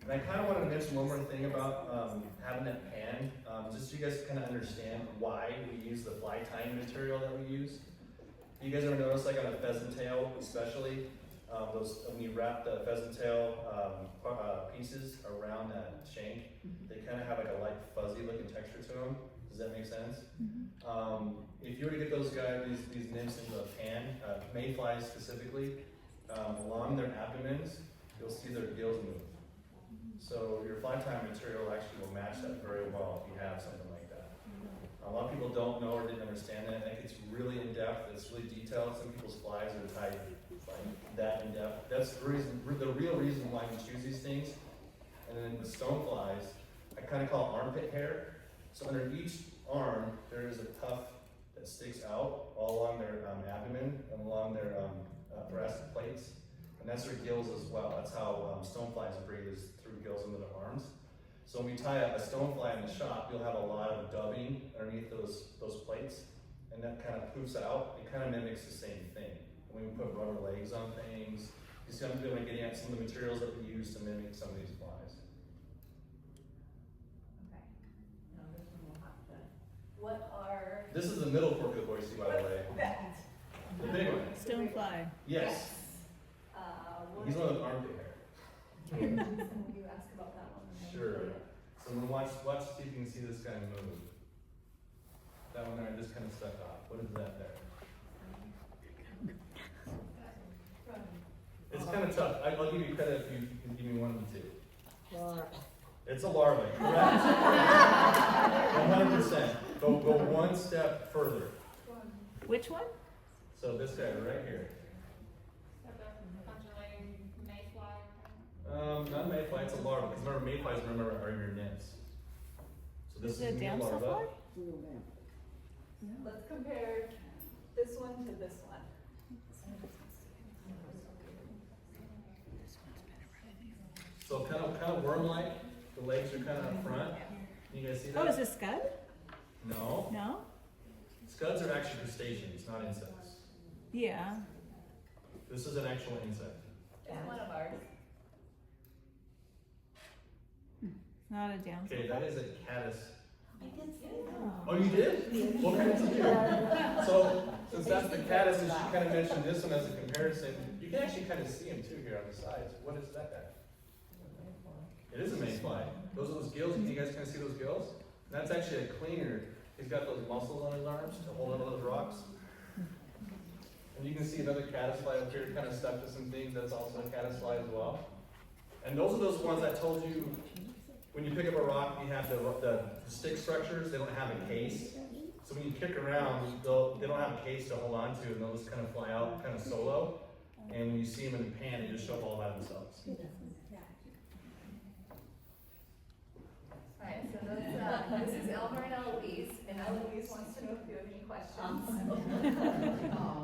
And I kind of want to mention one more thing about having that pan, just so you guys kind of understand why we use the fly tying material that we use. You guys ever notice, like on a pheasant tail especially, when you wrap the pheasant tail pieces around that shank, they kind of have like a light fuzzy looking texture to them. Does that make sense? If you were to get those guys, these nymphs into a pan, mayflies specifically, along their abdomens, you'll see their gills move. So your fly tying material actually will match that very well if you have something like that. A lot of people don't know or didn't understand that. I think it's really in depth, it's really detailed. Some people's flies are tied like that in depth. That's the reason, the real reason why we choose these things. And then with stoneflies, I kind of call it armpit hair. So under each arm, there is a tuft that sticks out all along their abdomen and along their thoracic plates. And that's their gills as well. That's how stoneflies breathe, is through gills into their arms. So when we tie a stonefly in the shop, you'll have a lot of dubbing underneath those plates, and that kind of poofs out. It kind of mimics the same thing. When we put rubber legs on things, you see I'm getting at some of the materials that we use to mimic some of these flies. Okay. Now this one will have to, what are? This is the middle fork of the horseshoe, by the way. That. The big one. Stonefly. Yes. What? He's one with armpit hair. Can you ask about that one? Sure. So I'm gonna watch, see if you can see this guy move. That one there, I just kind of stuck off. What is that there? It's kind of tough. I'll give you credit if you can give me one of the two. It's a larva, correct? 100%. Go one step further. Which one? So this guy right here. Not mayfly, it's a larva. Because remember, mayflies are your nymphs. So this Is it a is a damselfly? larva. Let's compare this one to this one. So kind of worm-like. The legs are kind of up front. You guys see that? Oh, is it scud? No. No? Scuds are actually crustaceans, not insects. Yeah. This is an actual insect. It's one of ours. Not a damselfly. Okay, that is a caddis. I did say that. Oh, you did? What kind did you do? So, since that's the caddis, and she kind of mentioned this one as a comparison, you can actually kind of see him too here on the sides. What is that guy? It is a mayfly. Those are those gills. Can you guys kind of see those gills? And that's actually a cleaner. He's got those muscles on his arms to hold onto those rocks. And you can see another caddisfly up here kind of stuck to some things. That's also a caddisfly as well. And those are those ones I told you, when you pick up a rock, you have the stick structures. They don't have a case. So when you kick around, they don't have a case to hold on to, and they'll just kind of fly out kind of solo. And when you see them in the pan, they just show up all by themselves. Alright, so this is Elmer and Eloise, and Eloise wants to know if you have any questions.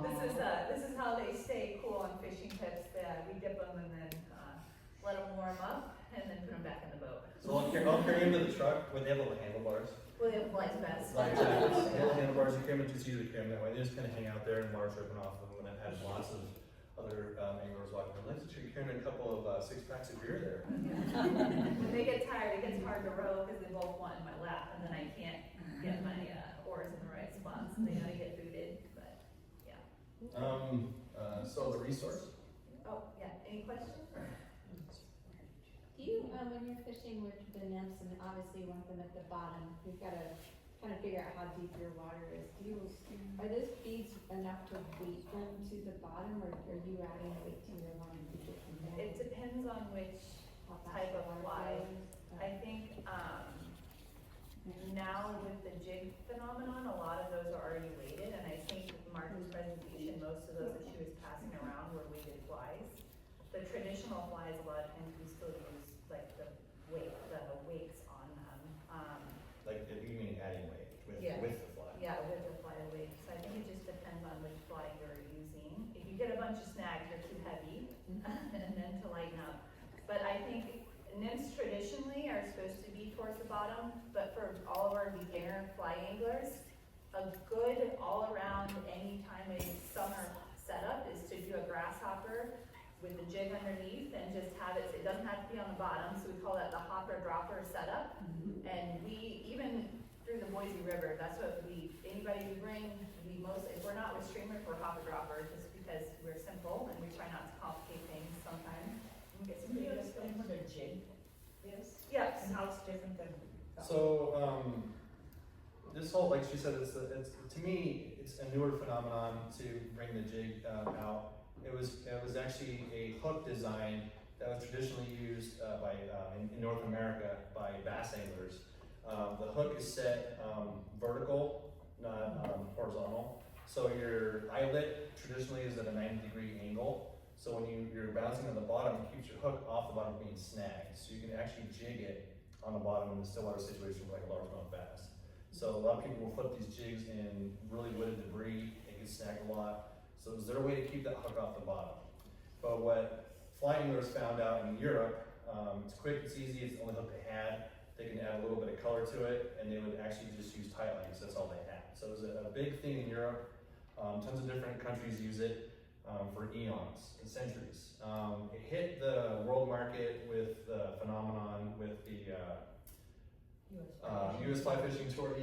This is how they stay cool on fishing trips. We dip them and then let them warm up, and then put them back in the boat. So I'll carry them to the truck when they have little handlebars. Well, they have life vests. Like little handlebars, you carry them, just easy to carry them that way. They just kind of hang out there and water's dripping off of them. And I've had lots of other anglers walking around. Let's you're carrying a couple of 6 packs of beer there. When they get tired, it gets hard to row because they both want in my lap, and then I can't get my oars in the right spots, and they gotta get booted. But yeah. So the resource. Oh yeah. Any questions? Do you, when you're fishing with the nymphs, and obviously you want them at the bottom, you've got to kind of figure out how deep your water is. Are those feeds enough to weight them to the bottom, or are you adding weight to your line to get them down? It depends on which How fast type the of water fly. flows? I think now with the jig phenomenon, a lot of those are already weighted, and I think Martha's presentation, most of those that she was passing around were weighted flies. The traditional flies, a lot of times we still use like the weights on them. Like you mean adding weight Yeah. with the fly. Yeah, with the fly weight. So I think it just depends on which fly you're using. If you get a bunch of snags, you're too heavy, and then to lighten up. But I think nymphs traditionally are supposed to be towards the bottom, but for all of our beginner fly anglers, a good all-around anytime a summer setup is to do a grasshopper with the jig underneath and just have it, it doesn't have to be on the bottom, so we call that the hopper dropper setup. And we, even through the Boise River, that's what anybody we bring, if we're not with streamers, we're hopper dropper, just because we're simple and we try not to complicate things sometimes. We get some Can you videos. explain what a jig is? Yes. And how it's different than? So this whole, like she said, it's to me it's a newer phenomenon to bring the jig out. It was actually a hook design that was traditionally used in North America by bass anglers. The hook is set vertical, not horizontal. So your eyelet traditionally is at a 90-degree angle. So when you're bouncing on the bottom, it keeps your hook off the bottom being snagged. So you can actually jig it on the bottom in a stillwater situation like a largemouth bass. So a lot of people will flip these jigs in really wooded debris. It gets snagged a lot. So is there a way to keep that hook off the bottom? But what fly anglers found out in Europe, it's quick, it's easy, it's the only hook they had. They can add a little bit of color to it, and they would actually just use tight lines, that's all they had. So it was a big thing in Europe. Tons of different countries use it for eons, centuries. It hit the world market with the phenomenon with the US Fly Fishing Tour,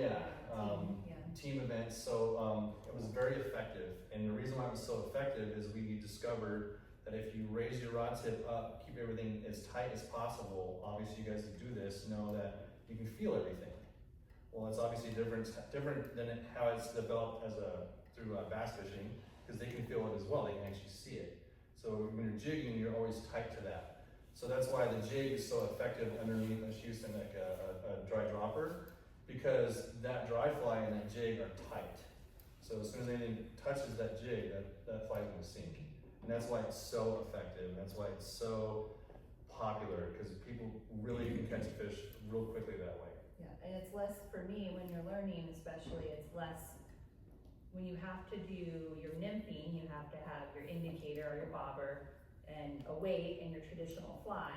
team events. So it was very effective, and the reason why it was so effective is we discovered that if you raise your rod tip up, keep everything as tight as possible. Obviously, you guys that do this know that you can feel everything. Well, it's obviously different than how it's developed through bass fishing, because they can feel it as well. They can actually see it. So when you're jigging, you're always tight to that. So that's why the jig is so effective underneath. It's used in like a dry dropper, because that dry fly and that jig are tight. So as soon as anything touches that jig, that fly's gonna sink. And that's why it's so effective. That's why it's so popular, because people really can catch fish real quickly that way. Yeah, and it's less, for me, when you're learning especially, it's less, when you have to do your nymphing, you have to have your indicator or your bobber and a weight and your traditional fly.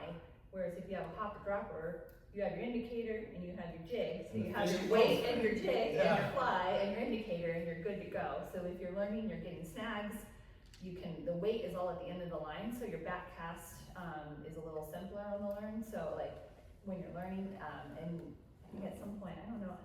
Whereas if you have a hopper dropper, you have your indicator and you have your jig. So you have your weight and your jig and your fly and your indicator, and you're good to go. So if you're learning, you're getting snags, the weight is all at the end of the line, so your back cast is a little simpler on the learn. So like when you're learning, and I think at some point, I don't know,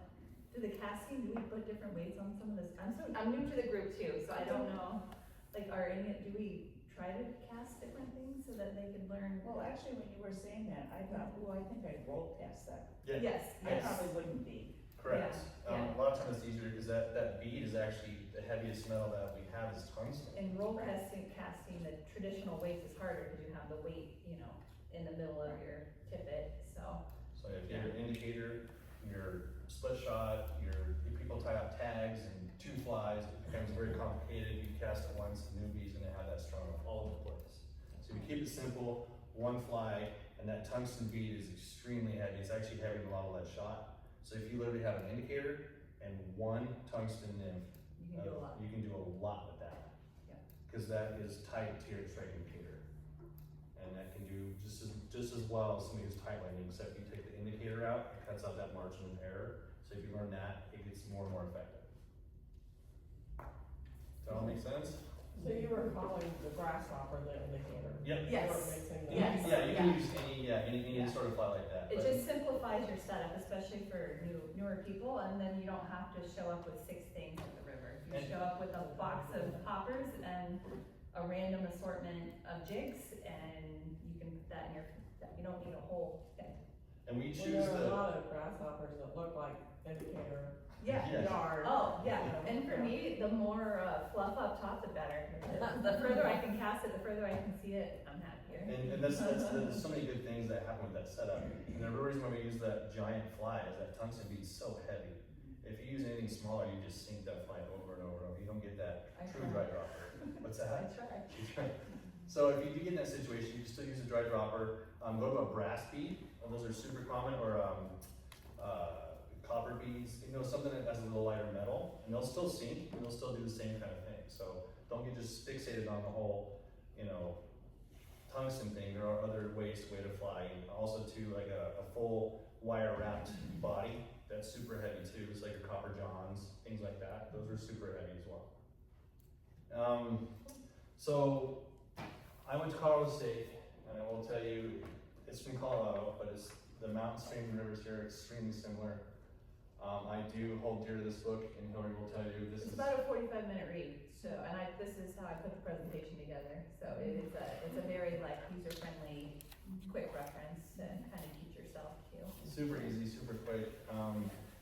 do we put different weights on some of this? I'm new to the group too, so I don't know. Like, do we try to cast different things so that they can learn? Well, actually, when you were saying that, I thought, I think I'd roll past that. Yeah. Yes, I yes. probably wouldn't be. Correct. Yeah. A lot of times it's easier because that bead is actually the heaviest metal that we have is tungsten. In roll casting, the traditional weights is harder because you have the weight, in the middle of your tippet, so. So if you have your indicator, your split shot, if people tie up tags and two flies, it becomes very complicated. You cast it once, the newbie's gonna have that strung all over the place. it simple, one fly, and that tungsten bead is extremely heavy. It's actually heavier than a lot of lead shot. So if you literally have an indicator and one tungsten nymph, You can do a lot. you can do a lot with that. Yeah. Because that is tight to your strike indicator. And that can do just as well as somebody who's tight lining, except you take the indicator out, it cuts out that margin of error. So if you learn that, it gets more and more effective. Does that all make sense? So you were calling the grasshopper the indicator? Yep. Yes. You were mixing them. Yes. Yeah, you can Yeah. use any Yeah. sort of fly like that. It but- just simplifies your setup, especially for newer people, and then you don't have to show up with 6 things at the river. You And- show up with a box of poppers and a random assortment of jigs, and you can put that in your, you don't need a whole thing. And we Well, choose there are a the, lot of grasshoppers that look like indicator Yeah. Yeah. yard. Oh, yeah, and for me, the more fluff up top, the better. The further I can cast it, the further I can see it, I'm happier. and there's so many good things that happen with that setup. And the reason why we use that giant fly is that tungsten bead's so heavy. If you use anything smaller, you just sink that fly over and over and over. You don't get that I true try. dry dropper. What's I that? try. So if you do get in that situation, you can still use a dry dropper. Go to a brass bead. Those are super common, or copper beads. You know, something that has a little lighter metal, and they'll still sink, and they'll still do the same kind of thing. So don't get just fixated on the whole, tungsten thing. There are other ways to fly. And also too, like a full wire wrapped body. That's super heavy too. It's like your copper johns, things like that. Those are super heavy as well. So I went to Colorado State, and I will tell you, it's from Colorado, but the mountain streams and rivers here are extremely similar. I do hold dear to this book, and Hillary will tell you this It's is. about a 45-minute read, so, and this is how I put the presentation together. So it's a very user-friendly, quick reference to kind of teach yourself too. Super easy, super quick.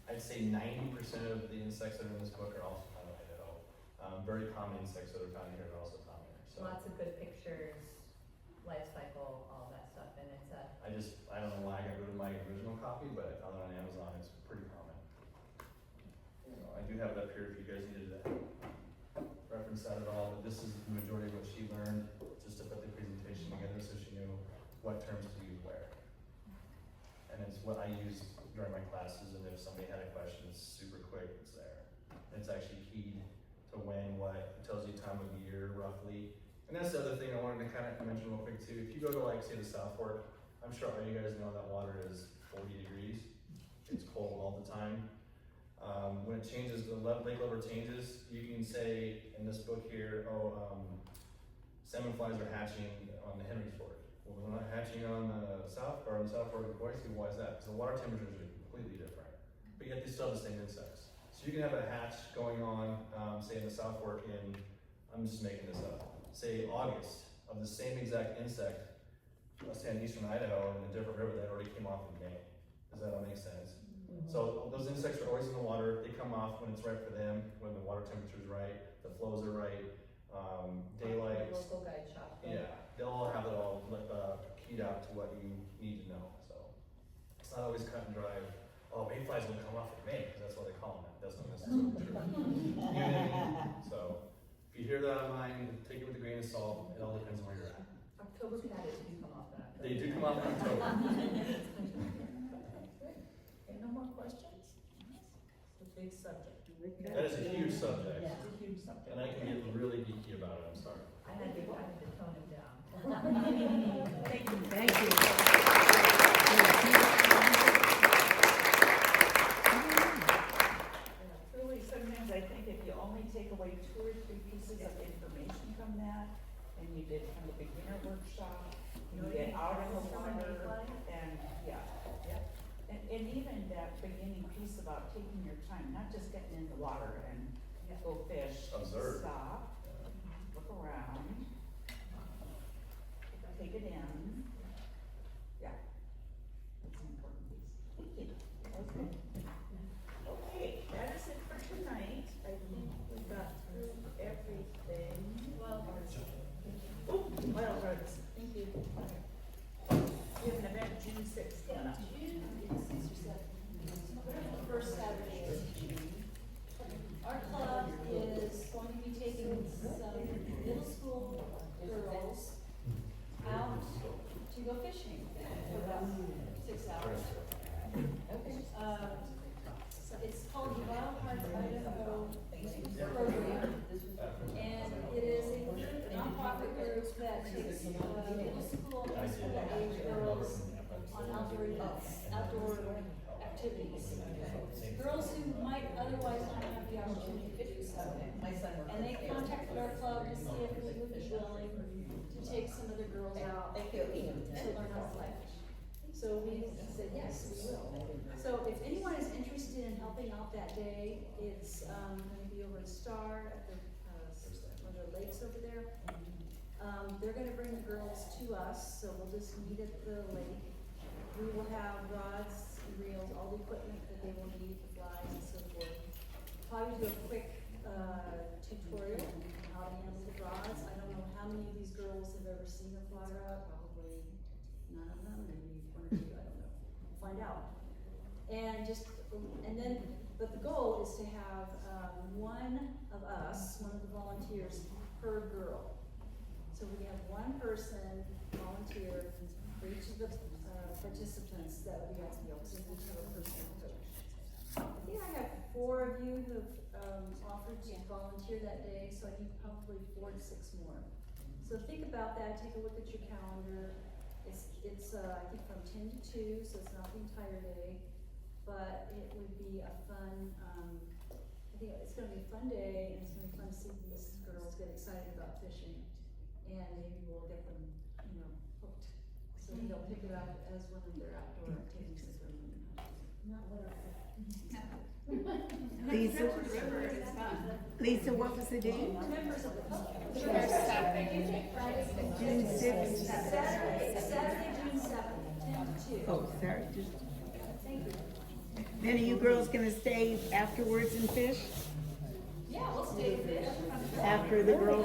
I'd say 90% of the insects that are in this book are also found in Idaho. Very common insects that are found here are also found here. So Lots of good pictures, life cycle, all that stuff, and it's I don't know why I got rid of my original copy, but I found it on Amazon. It's pretty common. I do have it up here if you guys needed to reference that at all, but this is the majority of what she learned, just to put the presentation together so she knew what terms to use where. And it's what I use during my classes, and if somebody had a question, it's super quick, it's there. It's actually keyed to when, what, it tells you time of year roughly. And that's the other thing I wanted to kind of mention real quick too. If you go to say the South Fork, I'm sure all you guys know that water is 40 degrees. It's cold all the time. When it changes, the lake level changes, you can say in this book here, salmon flies are hatching on the Henry's Fork. Well, they're not hatching on the South Fork of Boise. Why is that? Because the water temperatures are completely different, but yet they still have the same insects. So you can have a hatch going on, say in the South Fork I'm just making this up, say August, of the same exact insect, let's say in eastern Idaho in a different river that already came off in May. Does that all make sense? So those insects are always in the water. They come off when it's right for them, when the water temperature is right, the flows are right, daylight. Local guide shop. Yeah, they'll all have it all keyed out to what you need to know. So it's not always cut and dry. Oh, mayflies will come off in May because that's what they call them. That's not necessarily true. You know what I mean? So if you hear that online, take it with a grain of salt. It all depends on where you're at. October caddis do come off in October. They do come off in October. Okay, no more questions? It's a big subject. That is a huge subject, It's a huge subject. and I can get really geeky about it. I'm sorry. I had to tone it down. Thank you. Thank you. Truly, sometimes I think if you only take away 2 or 3 pieces of information from that, and you did kind of a beginner workshop, you get out of the water, and, and even that beginning piece about taking your time, not just getting in the water and go fish. Observe. Stop, look around, take it in. Yeah, that's an important piece. Thank you. Okay. Okay, that is it for tonight. I think we got through everything. Well, artists. Thank you. We have an event June 6th. First Saturday of June. Our club is going to be taking some middle school girls out outdoor events, outdoor activities. Girls who might otherwise not have the opportunity to do so. My son worked. And they contacted our club to see if we would be willing to take some of the girls out Thank you, Ian. to learn how to fly fish. So we said, yes, we will. So if anyone is interested in helping out that day, it's, gonna be over at Star at the, one of the lakes over there. They're gonna bring the girls to us, so we'll just meet at the lake. We will have rods and reels, all the equipment that they will need, the flies and so forth. Probably do a quick, tutorial on how to handle the rods. I don't know how many of these girls have ever seen a fly rod, probably none of them, maybe one or two, I don't know. We'll find out. And but the goal is to have, one of us, one of the volunteers per girl. So we have one person volunteer for each of the, participants that would be ideal, so we have a personal coach. I think I have 4 of you who've, offered to volunteer that day, so I need probably 4 to 6 more. So think about that, take a look at your calendar. It's I think from 10 to 2, so it's not the entire day, but it would be a fun, I think it's gonna be a fun day, and it's gonna be fun to see these girls get excited about fishing. And maybe we'll get them, hooked, so they'll pick it up as one of their outdoor activities that they're learning how to do. Not what Lisa, River is fun. Lisa, what was the date? Members of the public. June 6th. Saturday, June 7th, 10 to 2. Oh, sorry. Thank you. Then are you girls gonna stay afterwards and fish? Yeah, we'll stay fish. After the girls